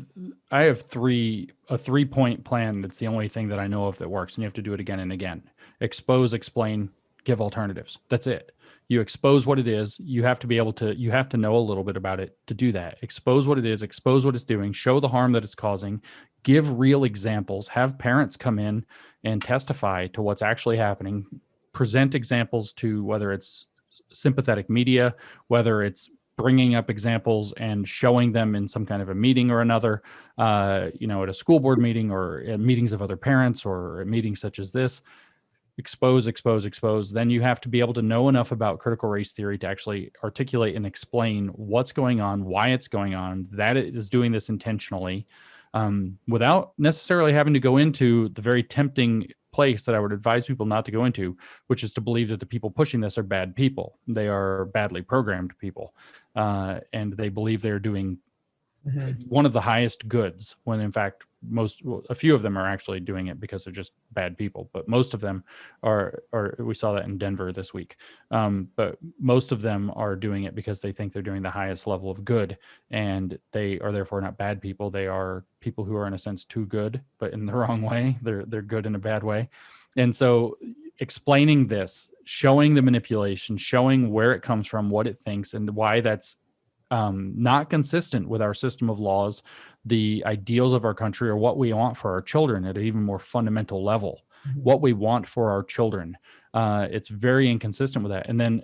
a 3-point plan. That's the only thing that I know of that works, and you have to do it again and again. Expose, explain, give alternatives. That's it. You expose what it is. You have to know a little bit about it to do that. Expose what it is, expose what it's doing, show the harm that it's causing, give real examples, have parents come in and testify to what's actually happening, present examples to whether it's sympathetic media, whether it's bringing up examples and showing them in some kind of a meeting or another, at a school board meeting or at meetings of other parents or at meetings such as this. Expose. Then you have to be able to know enough about critical race theory to actually articulate and explain what's going on, why it's going on, that it is doing this intentionally, without necessarily having to go into the very tempting place that I would advise people not to go into, which is to believe that the people pushing this are bad people. They are badly programmed people, and they believe they're doing one of the highest goods, when in fact a few of them are actually doing it because they're just bad people, but most of them are we saw that in Denver this week, but most of them are doing it because they think they're doing the highest level of good, and they are therefore not bad people. They are people who are in a sense too good, but in the wrong way. They're good in a bad way. And so explaining this, showing the manipulation, showing where it comes from, what it thinks, and why that's not consistent with our system of laws, the ideals of our country, or what we want for our children at an even more fundamental level, what we want for our children. It's very inconsistent with that. And then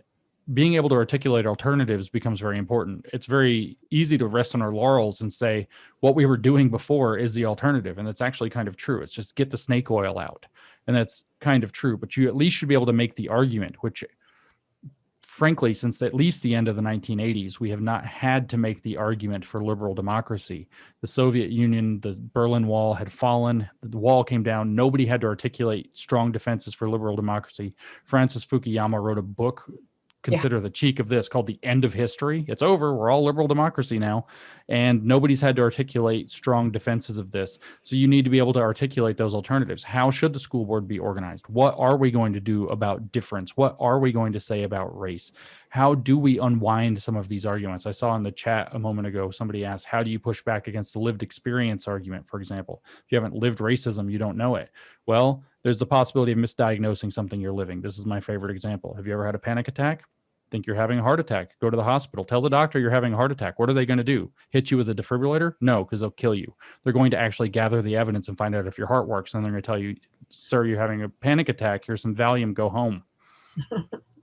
being able to articulate alternatives becomes very important. It's very easy to rest on our laurels and say what we were doing before is the alternative. And that's actually kind of true. It's just get the snake oil out. And that's kind of true. But you at least should be able to make the argument, which frankly, since at least the end of the 1980s, we have not had to make the argument for liberal democracy. The Soviet Union, the Berlin Wall had fallen, the wall came down. Nobody had to articulate strong defenses for liberal democracy. Francis Fukuyama wrote a book, consider the cheek of this, called The End of History. It's over. We're all liberal democracy now. And nobody's had to articulate strong defenses of this. So you need to be able to articulate those alternatives. How should the school board be organized? What are we going to do about difference? What are we going to say about race? How do we unwind some of these arguments? I saw in the chat a moment ago, somebody asked, how do you push back against the lived experience argument, for example? If you haven't lived racism, you don't know it. Well, there's the possibility of misdiagnosing something you're living. This is my favorite example. Have you ever had a panic attack? Think you're having a heart attack? Go to the hospital. Tell the doctor you're having a heart attack. What are they going to do? Hit you with a defibrillator? No, because they'll kill you. They're going to actually gather the evidence and find out if your heart works. And they're going to tell you, sir, you're having a panic attack. Here's some Valium. Go home.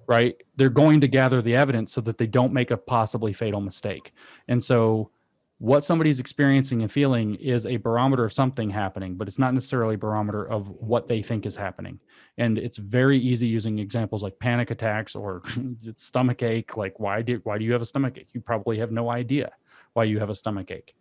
Right? They're going to gather the evidence so that they don't make a possibly fatal mistake. And so what somebody's experiencing and feeling is a barometer of something happening, but it's not necessarily a barometer of what they think is happening. And it's very easy using examples like panic attacks or stomach ache. Like, why do you have a stomach ache? You probably have no idea why you have a stomach ache,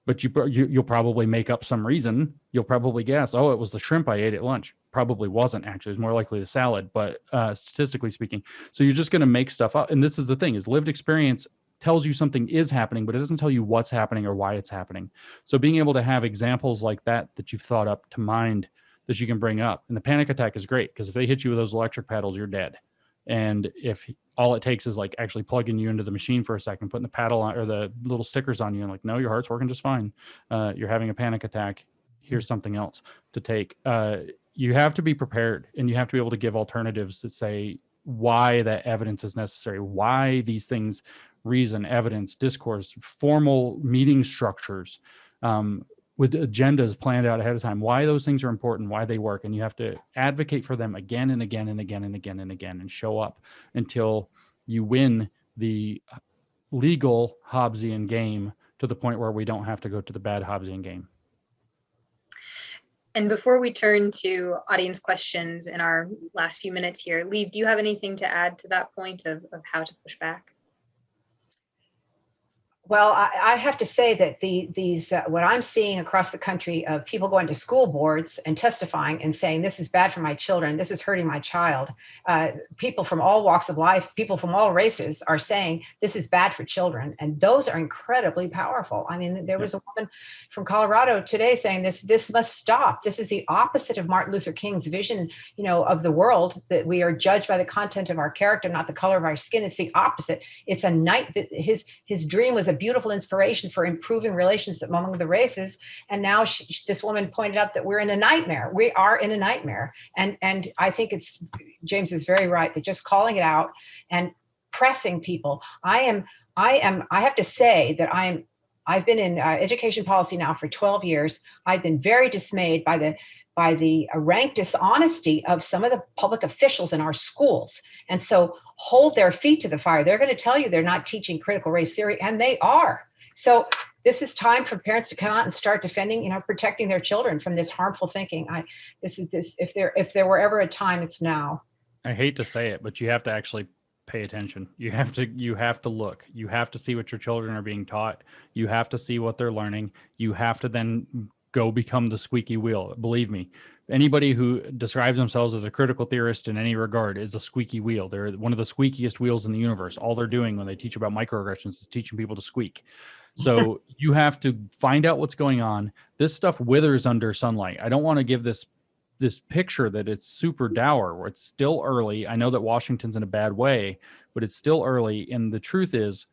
but you'll probably make up some reason. You'll probably guess, oh, it was the shrimp I ate at lunch. Probably wasn't, actually. It's more likely the salad, but statistically speaking. So you're just going to make stuff up. And this is the thing, is lived experience tells you something is happening, but it doesn't tell you what's happening or why it's happening. So being able to have examples like that you've thought up to mind that you can bring up. And the panic attack is great, because if they hit you with those electric paddles, you're dead. And if all it takes is like actually plugging you into the machine for a second, putting the paddle on or the little stickers on you and like, no, your heart's working just fine. You're having a panic attack. Here's something else to take. You have to be prepared, and you have to be able to give alternatives that say, why that evidence is necessary, why these things, reason, evidence, discourse, formal meeting structures, with agendas planned out ahead of time, why those things are important, why they work. And you have to advocate for them again and again and again and again and again, and show up until you win the legal Hobbesian game, to the point where we don't have to go to the bad Hobbesian game. And before we turn to audience questions in our last few minutes here, Liv, do you have anything to add to that point of how to push back? Well, I have to say that these what I'm seeing across the country of people going to school boards and testifying and saying, this is bad for my children, this is hurting my child. People from all walks of life, people from all races are saying this is bad for children. And those are incredibly powerful. I mean, there was a woman from Colorado today saying this must stop. This is the opposite of Martin Luther King's vision, of the world, that we are judged by the content of our character, not the color of our skin. It's the opposite. It's a night that his dream was a beautiful inspiration for improving relations among the races. And now this woman pointed out that we're in a nightmare. We are in a nightmare. And I think James is very right that just calling it out and pressing people. I have to say that I've been in education policy now for 12 years. I've been very dismayed by the rank dishonesty of some of the public officials in our schools. And so hold their feet to the fire. They're going to tell you they're not teaching critical race theory, and they are. So this is time for parents to come out and start defending, protecting their children from this harmful thinking. If there were ever a time, it's now. I hate to say it, but you have to actually pay attention. You have to look. You have to see what your children are being taught. You have to see what they're learning. You have to then go become the squeaky wheel. Believe me, anybody who describes themselves as a critical theorist in any regard is a squeaky wheel. They're one of the squeakiest wheels in the universe. All they're doing when they teach about microaggressions is teaching people to squeak. So you have to find out what's going on. This stuff withers under sunlight. I don't want to give this picture that it's super dour, where it's still early. I know that Washington's in a bad way, but it's still early. And the truth is,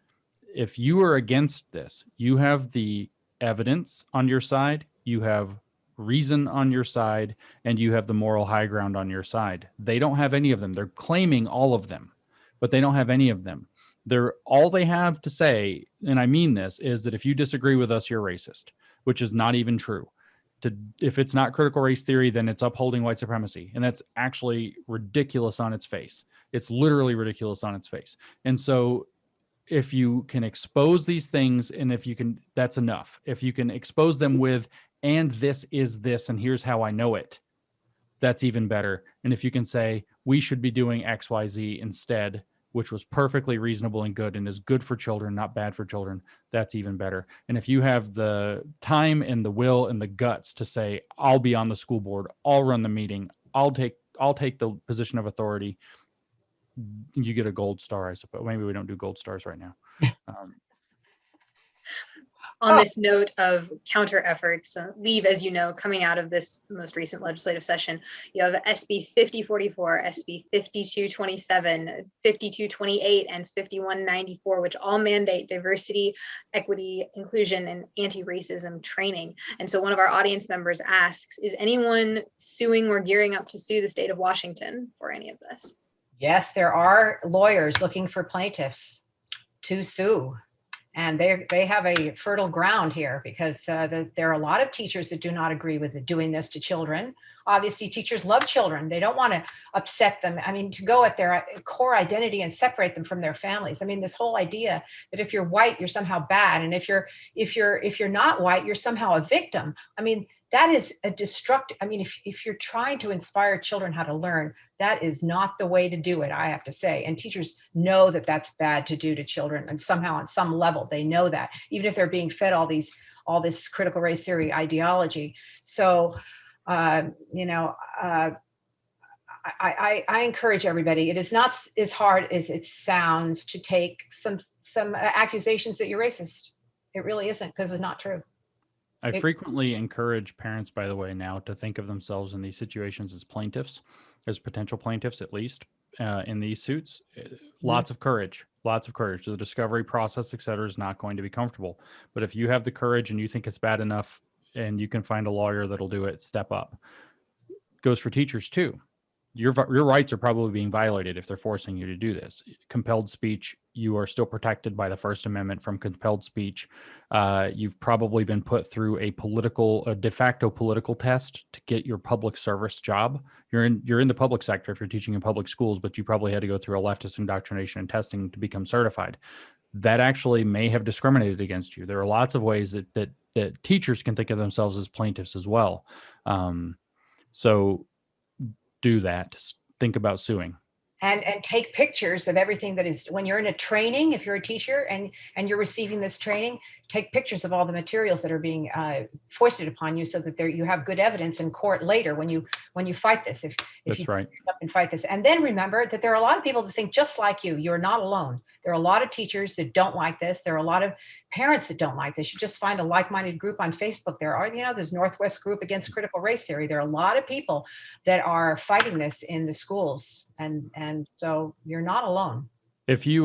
if you are against this, you have the evidence on your side, you have reason on your side, and you have the moral high ground on your side. They don't have any of them. They're claiming all of them, but they don't have any of them. All they have to say, and I mean this, is that if you disagree with us, you're racist, which is not even true. If it's not critical race theory, then it's upholding white supremacy. And that's actually ridiculous on its face. It's literally ridiculous on its face. And so if you can expose these things, and if you can, that's enough. If you can expose them with, and this is this, and here's how I know it, that's even better. And if you can say, we should be doing X, Y, Z instead, which was perfectly reasonable and good and is good for children, not bad for children, that's even better. And if you have the time and the will and the guts to say, I'll be on the school board, I'll run the meeting, I'll take the position of authority, you get a gold star, I suppose. Maybe we don't do gold stars right now. On this note of counter efforts, Liv, as you know, coming out of this most recent legislative session, you have SB 5044, SB 5227, 5228, and 5194, which all mandate diversity, equity, inclusion, and anti-racism training. And so one of our audience members asks, is anyone suing or gearing up to sue the state of Washington for any of this? Yes, there are lawyers looking for plaintiffs to sue. And they have a fertile ground here, because there are a lot of teachers that do not agree with doing this to children. Obviously, teachers love children. They don't want to upset them. I mean, to go at their core identity and separate them from their families. I mean, this whole idea that if you're white, you're somehow bad, and if you're not white, you're somehow a victim. I mean, that is a destructive. I mean, if you're trying to inspire children how to learn, that is not the way to do it, I have to say. And teachers know that that's bad to do to children, and somehow on some level they know that, even if they're being fed all this critical race theory ideology. So, I encourage everybody. It is not as hard as it sounds to take some accusations that you're racist. It really isn't, because it's not true. I frequently encourage parents, by the way, now to think of themselves in these situations as plaintiffs, as potential plaintiffs, at least in these suits. Lots of courage. The discovery process, et cetera, is not going to be comfortable. But if you have the courage and you think it's bad enough and you can find a lawyer that'll do it, step up. Goes for teachers too. your rights are probably being violated if they're forcing you to do this. Compelled speech, you are still protected by the First Amendment from compelled speech. You've probably been put through a de facto political test to get your public service job. You're in the public sector if you're teaching in public schools, but you probably had to go through a leftist indoctrination and testing to become certified. That actually may have discriminated against you. There are lots of ways that teachers can think of themselves as plaintiffs as well. So do that. Think about suing. And take pictures of everything that is, when you're in a training, if you're a teacher and you're receiving this training, take pictures of all the materials that are being foisted upon you, so that you have good evidence in court later when you fight this. If That's you right. up and fight this. And then remember that there are a lot of people that think just like you. You're not alone. There are a lot of teachers that don't like this. There are a lot of parents that don't like this. You just find a like-minded group on Facebook. There's Northwest Group Against Critical Race Theory. There are a lot of people that are fighting this in the schools. And so you're not alone. If you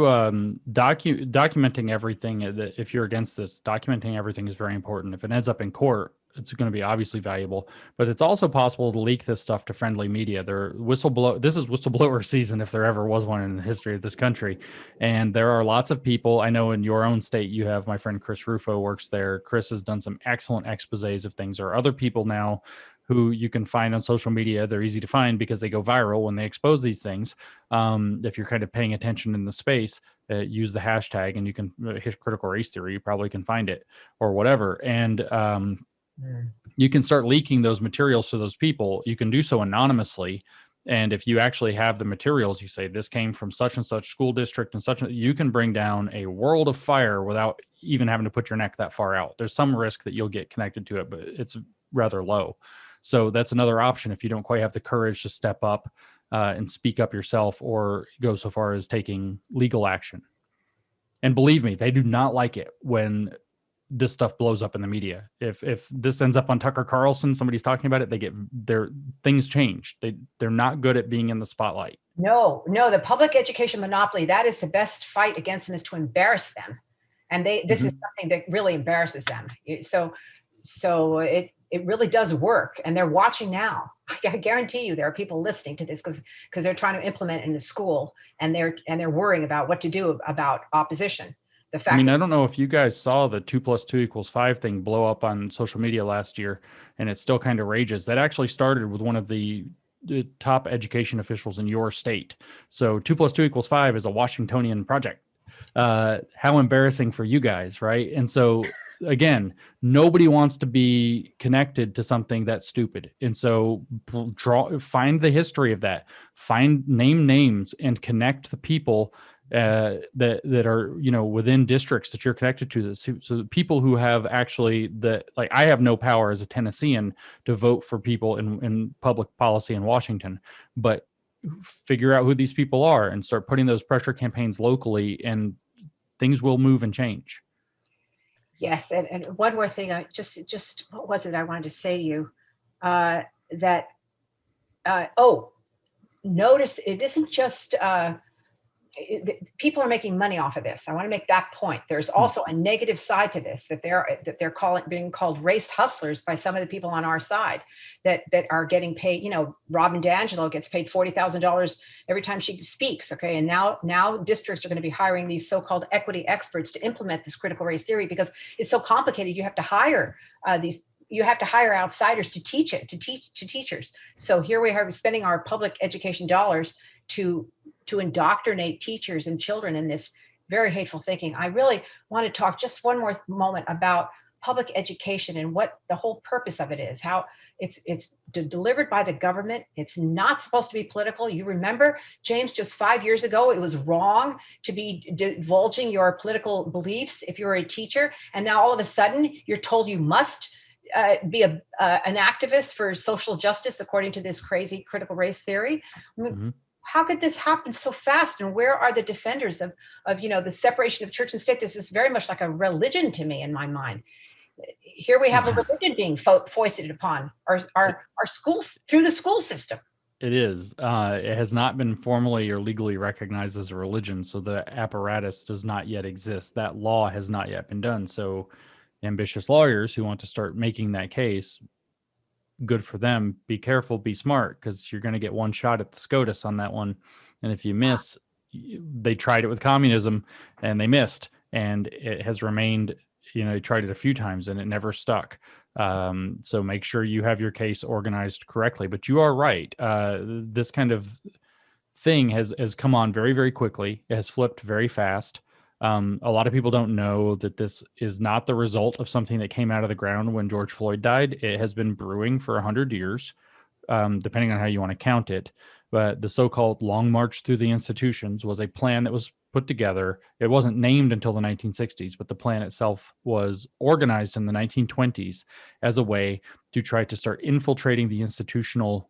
documenting everything, if you're against this, documenting everything is very important. If it ends up in court, it's going to be obviously valuable, but it's also possible to leak this stuff to friendly media. This is whistleblower season, if there ever was one in the history of this country. And there are lots of people. I know in your own state, you have my friend Chris Rufo works there. Chris has done some excellent exposés of things. There are other people now who you can find on social media. They're easy to find because they go viral when they expose these things. If you're kind of paying attention in the space, use the hashtag and you can hit critical race theory. You probably can find it or whatever. And you can start leaking those materials to those people. You can do so anonymously. And if you actually have the materials, you say this came from such and such school district and such, you can bring down a world of fire without even having to put your neck that far out. There's some risk that you'll get connected to it, but it's rather low. So that's another option if you don't quite have the courage to step up and speak up yourself or go so far as taking legal action. And believe me, they do not like it when this stuff blows up in the media. If this ends up on Tucker Carlson, somebody's talking about it, things change. They're not good at being in the spotlight. No, the public education monopoly, that is the best fight against them, is to embarrass them. And this is something that really embarrasses them. So it really does work, and they're watching now. I guarantee you there are people listening to this because they're trying to implement in the school, and they're worrying about what to do about opposition. I don't know if you guys saw the 2 + 2 = 5 thing blow up on social media last year, and it still kind of rages. That actually started with one of the top education officials in your state. So 2 + 2 = 5 is a Washingtonian project. How embarrassing for you guys, right? And so again, nobody wants to be connected to something that's stupid. And so find the history of that, name names and connect the people that are, within districts that you're connected to. So the people who have actually I have no power as a Tennessean to vote for people in public policy in Washington, but figure out who these people are and start putting those pressure campaigns locally, and things will move and change. Yes, and one more thing, I just what was it I wanted to say to you? Notice it isn't just people are making money off of this. I want to make that point. There's also a negative side to this, that they're being called race hustlers by some of the people on our side that are getting paid. Robin DiAngelo gets paid $40,000 every time she speaks. Okay, and now districts are going to be hiring these so-called equity experts to implement this critical race theory because it's so complicated. You have to hire outsiders to teach it to teachers. So here we are spending our public education dollars to indoctrinate teachers and children in this very hateful thinking. I really want to talk just one more moment about public education and what the whole purpose of it is, how it's delivered by the government. It's not supposed to be political. You remember, James, just 5 years ago, it was wrong to be divulging your political beliefs if you're a teacher. And now all of a sudden you're told you must be an activist for social justice according to this crazy critical race theory. How could this happen so fast? And where are the defenders of the separation of church and state? This is very much like a religion to me in my mind. Here we have a religion being foisted upon our schools through the school system. It is. It has not been formally or legally recognized as a religion, so the apparatus does not yet exist. That law has not yet been done. So ambitious lawyers who want to start making that case good for them. Be careful, be smart, because you're going to get one shot at the SCOTUS on that one. And if you miss, they tried it with communism and they missed, and it has remained, they tried it a few times and it never stuck. So make sure you have your case organized correctly. But you are right. This kind of thing has come on very, very quickly. It has flipped very fast. A lot of people don't know that this is not the result of something that came out of the ground when George Floyd died. It has been brewing for 100 years, depending on how you want to count it. But the so-called Long March Through the Institutions was a plan that was put together. It wasn't named until the 1960s, but the plan itself was organized in the 1920s as a way to try to start infiltrating the institutional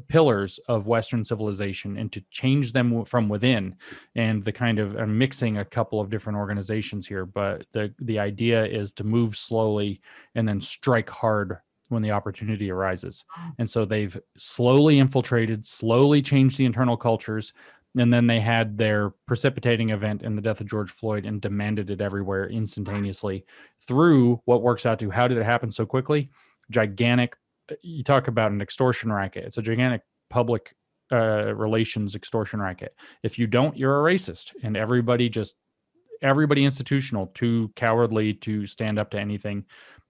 pillars of Western civilization and to change them from within. And the kind of mixing a couple of different organizations here, but the idea is to move slowly and then strike hard when the opportunity arises. And so they've slowly infiltrated, slowly changed the internal cultures, and then they had their precipitating event in the death of George Floyd and demanded it everywhere instantaneously through what works out to, how did it happen so quickly? Gigantic, you talk about an extortion racket. It's a gigantic public relations extortion racket. If you don't, you're a racist. And everybody institutional, too cowardly to stand up to anything,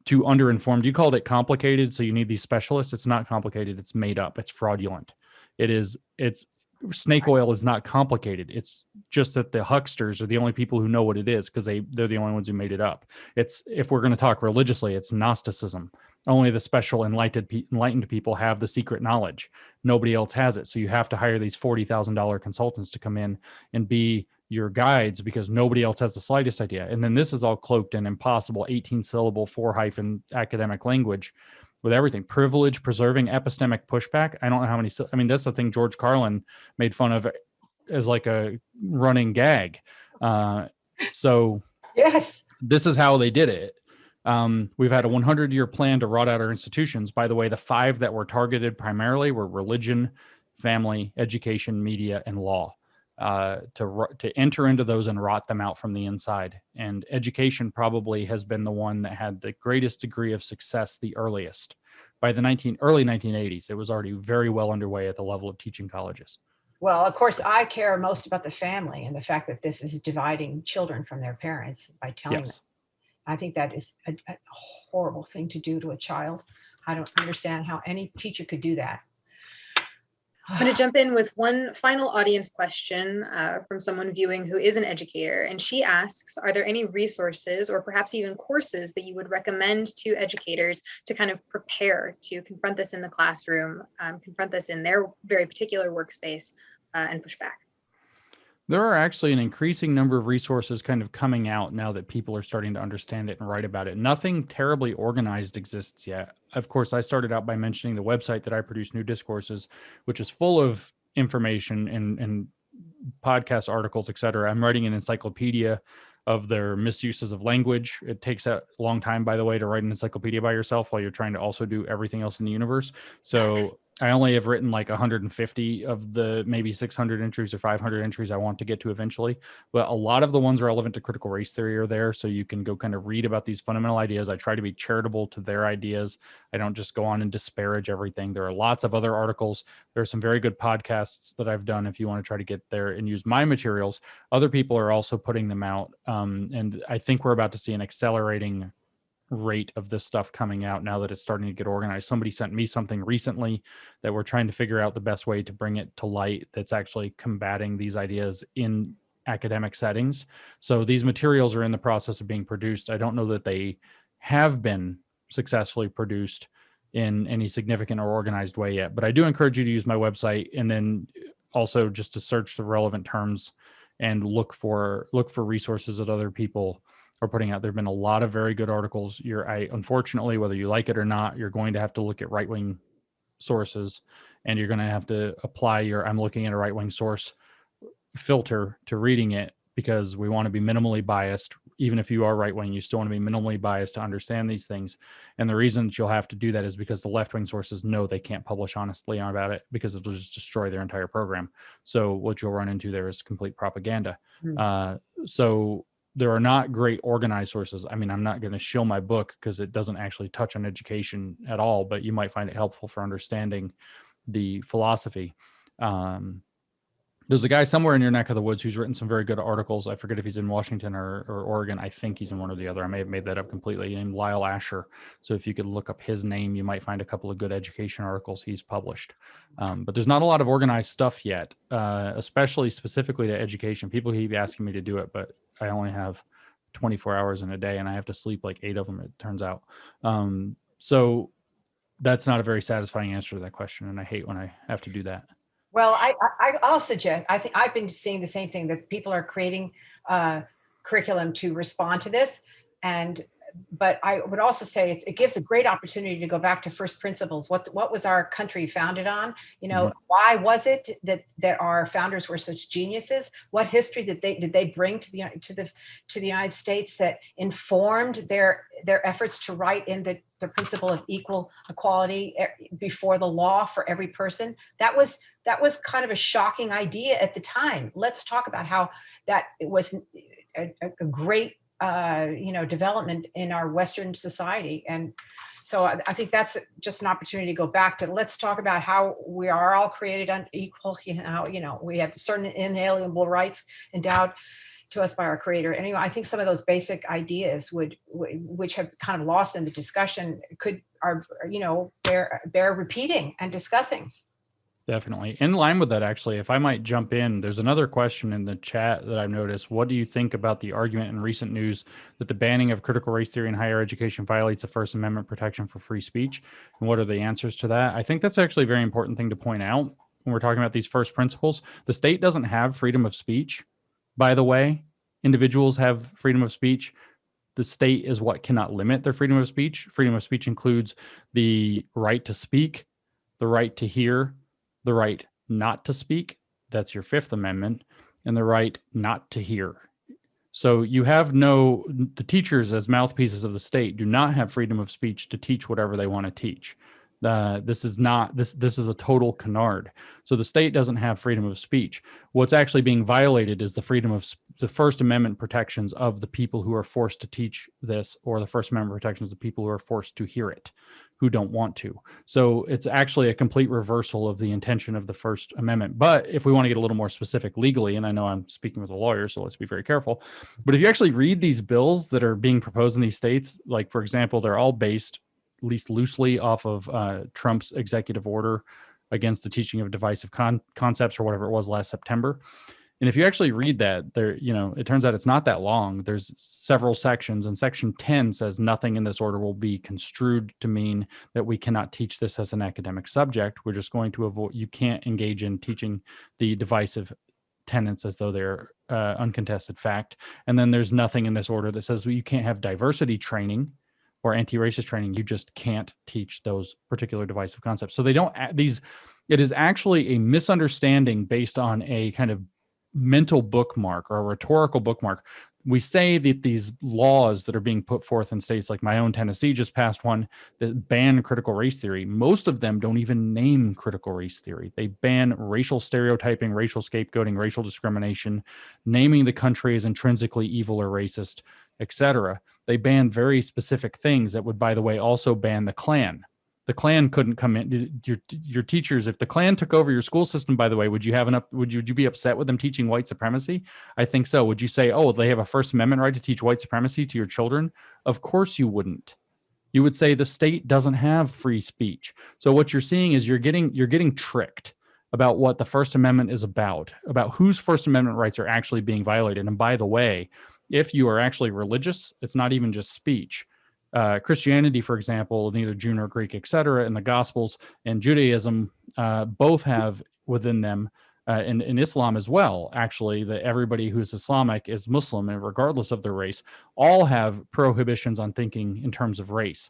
too underinformed. You called it complicated, so you need these specialists. It's not complicated. It's made up. It's fraudulent. It's snake oil is not complicated. It's just that the hucksters are the only people who know what it is because they're the only ones who made it up. It's, if we're going to talk religiously, it's Gnosticism. Only the special enlightened people have the secret knowledge. Nobody else has it. So you have to hire these $40,000 consultants to come in and be your guides because nobody else has the slightest idea. And then this is all cloaked in impossible 18-syllable 4-hyphen academic language with everything. Privilege, preserving epistemic pushback. I don't know how many. I mean, that's the thing George Carlin made fun of as like a running gag. So Yes, this is how they did it. We've had a 100-year plan to rot out our institutions. By the way, the 5 that were targeted primarily were religion, family, education, media, and law. To enter into those and rot them out from the inside. And education probably has been the one that had the greatest degree of success the earliest. By the early 1980s, it was already very well underway at the level of teaching colleges. well, of course, I care most about the family and the fact that this is dividing children from their parents by telling them. I think that is a horrible thing to do to a child. I don't understand how any teacher could do that. I'm going to jump in with one final audience question from someone viewing who is an educator. And she asks, are there any resources or perhaps even courses that you would recommend to educators to kind of prepare to confront this in the classroom, confront this in their very particular workspace and push back? There are actually an increasing number of resources kind of coming out now that people are starting to understand it and write about it. Nothing terribly organized exists yet. Of course, I started out by mentioning the website that I produce, New Discourses, which is full of information and podcast articles, et cetera. I'm writing an encyclopedia of their misuses of language. It takes a long time, by the way, to write an encyclopedia by yourself while you're trying to also do everything else in the universe. So I only have written like 150 of the maybe 600 entries or 500 entries I want to get to eventually. But a lot of the ones relevant to critical race theory are there. So you can go kind of read about these fundamental ideas. I try to be charitable to their ideas. I don't just go on and disparage everything. There are lots of other articles. There are some very good podcasts that I've done if you want to try to get there and use my materials. Other people are also putting them out. And I think we're about to see an accelerating rate of this stuff coming out now that it's starting to get organized. Somebody sent me something recently that we're trying to figure out the best way to bring it to light that's actually combating these ideas in academic settings. So these materials are in the process of being produced. I don't know that they have been successfully produced in any significant or organized way yet, but I do encourage you to use my website and then also just to search the relevant terms and look for resources that other people are putting out. There have been a lot of very good articles. Unfortunately, whether you like it or not, you're going to have to look at right-wing sources, and you're going to have to apply your I'm looking at a right-wing source filter to reading it, because we want to be minimally biased. Even if you are right-wing, you still want to be minimally biased to understand these things. And the reason that you'll have to do that is because the left-wing sources know they can't publish honestly about it because it'll just destroy their entire program. So what you'll run into there is complete propaganda. So there are not great organized sources. I mean, I'm not going to show my book because it doesn't actually touch on education at all, but you might find it helpful for understanding the philosophy. There's a guy somewhere in your neck of the woods who's written some very good articles. I forget if he's in Washington or Oregon. I think he's in one or the other. I may have made that up completely. Named Lyle Asher. So if you could look up his name, you might find a couple of good education articles he's published. But there's not a lot of organized stuff yet, especially specifically to education. People keep asking me to do it, but I only have 24 hours in a day and I have to sleep like 8 of them, it turns out. So that's not a very satisfying answer to that question. And I hate when I have to do that. Well, I'll suggest, I think I've been seeing the same thing, that people are creating curriculum to respond to this. But I would also say it gives a great opportunity to go back to first principles. What was our country founded on? You know, why was it that our founders were such geniuses? What history did they bring to the United States that informed their efforts to write in the principle of equal equality before the law for every person? That was kind of a shocking idea at the time. Let's talk about how that it was a great development in our Western society. And so I think that's just an opportunity to go back to, let's talk about how we are all created unequal, we have certain inalienable rights endowed to us by our creator. Anyway, I think some of those basic ideas which have kind of lost in the discussion bear repeating and discussing. Definitely. In line with that, actually, if I might jump in, there's another question in the chat that I've noticed. What do you think about the argument in recent news that the banning of critical race theory in higher education violates the First Amendment protection for free speech? And what are the answers to that? I think that's actually a very important thing to point out when we're talking about these first principles. The state doesn't have freedom of speech, by the way. Individuals have freedom of speech. The state is what cannot limit their freedom of speech. Freedom of speech includes the right to speak, the right to hear, the right not to speak, that's your Fifth Amendment, and the right not to hear. So you have the teachers as mouthpieces of the state do not have freedom of speech to teach whatever they want to teach. This is a total canard. So the state doesn't have freedom of speech. What's actually being violated is the freedom of the First Amendment protections of the people who are forced to teach this, or the First Amendment protections of the people who are forced to hear it, who don't want to. So it's actually a complete reversal of the intention of the First Amendment. But if we want to get a little more specific legally, and I know I'm speaking with a lawyer, so let's be very careful, but if you actually read these bills that are being proposed in these states, like, for example, they're all based, at least loosely, off of Trump's executive order against the teaching of divisive concepts, or whatever it was last September. And if you actually read that, it turns out it's not that long. There's several sections, and section 10 says nothing in this order will be construed to mean that we cannot teach this as an academic subject. We're just going to avoid, you can't engage in teaching the divisive tenets as though they're uncontested fact. And then there's nothing in this order that says you can't have diversity training or anti-racist training. You just can't teach those particular divisive concepts. So it is actually a misunderstanding based on a kind of mental bookmark or a rhetorical bookmark. We say that these laws that are being put forth in states like my own Tennessee just passed one that ban critical race theory. Most of them don't even name critical race theory. They ban racial stereotyping, racial scapegoating, racial discrimination, naming the country as intrinsically evil or racist, etc. They ban very specific things that would, by the way, also ban the Klan. The Klan couldn't come in. Your teachers, if the Klan took over your school system, by the way, would you be upset with them teaching white supremacy? I think so. Would you say, oh, they have a First Amendment right to teach white supremacy to your children? Of course you wouldn't. You would say the state doesn't have free speech. So what you're seeing is you're getting tricked about what the First Amendment is about whose First Amendment rights are actually being violated. And by the way, if you are actually religious, it's not even just speech. Christianity, for example, neither Jew nor Greek, etc., and the Gospels and Judaism both have within them, in Islam as well, actually, that everybody who's Islamic is Muslim, and regardless of their race, all have prohibitions on thinking in terms of race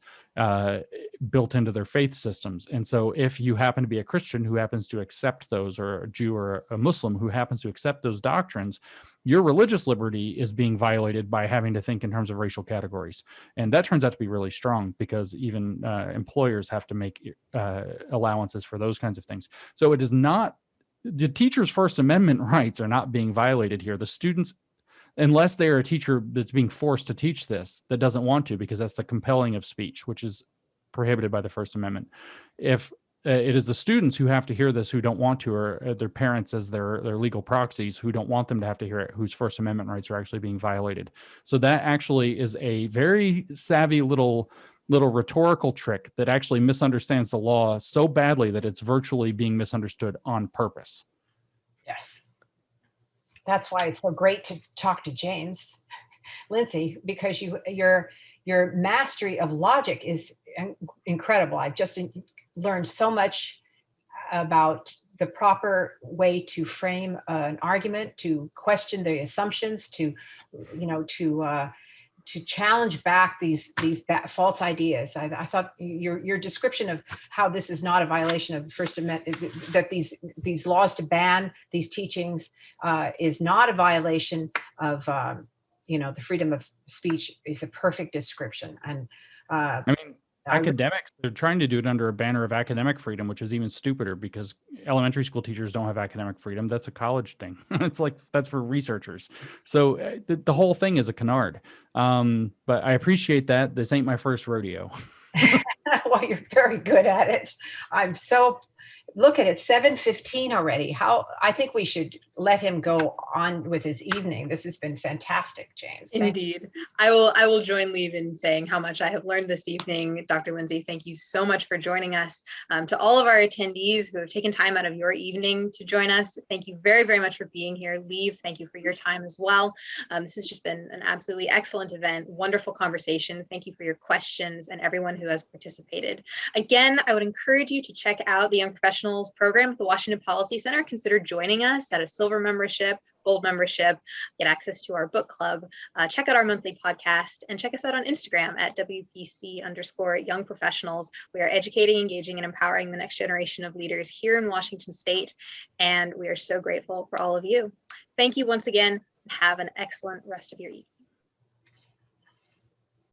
built into their faith systems. And so if you happen to be a Christian who happens to accept those, or a Jew or a Muslim who happens to accept those doctrines, your religious liberty is being violated by having to think in terms of racial categories. And that turns out to be really strong, because even employers have to make allowances for those kinds of things. So it is not, the teacher's First Amendment rights are not being violated here. The students, unless they are a teacher that's being forced to teach this, that doesn't want to, because that's the compelling of speech, which is prohibited by the First Amendment. If it is the students who have to hear this who don't want to, or their parents as their legal proxies who don't want them to have to hear it, whose First Amendment rights are actually being violated. So that actually is a very savvy little rhetorical trick that actually misunderstands the law so badly that it's virtually being misunderstood on purpose. Yes. That's why it's so great to talk to James, Lindsay, because your mastery of logic is incredible. I've just learned so much about the proper way to frame an argument, to question the assumptions, to challenge back these false ideas. I thought your description of how this is not a violation of the First Amendment, that these laws to ban these teachings is not a violation of the freedom of speech, is a perfect description. And I mean, academics, they're trying to do it under a banner of academic freedom, which is even stupider, because elementary school teachers don't have academic freedom. That's a college thing. It's like, that's for researchers. So the whole thing is a canard. But I appreciate that. This ain't my first rodeo. Well, you're very good at it. Look at it, 7:15 already. I think we should let him go on with his evening. This has been fantastic, James. Indeed. I will join Liv in saying how much I have learned this evening. Dr. Lindsay, thank you so much for joining us. To all of our attendees who have taken time out of your evening to join us, thank you very, very much for being here. Liv, thank you for your time as well. This has just been an absolutely excellent event, wonderful conversation. Thank you for your questions and everyone who has participated. Again, I would encourage you to check out the Young Professionals program at the Washington Policy Center. Consider joining us at a silver membership, gold membership, get access to our book club, check out our monthly podcast, and check us out on Instagram at WPC_Young Professionals. We are educating, engaging, and empowering the next generation of leaders here in Washington State, and we are so grateful for all of you. Thank you once again, and have an excellent rest of your evening.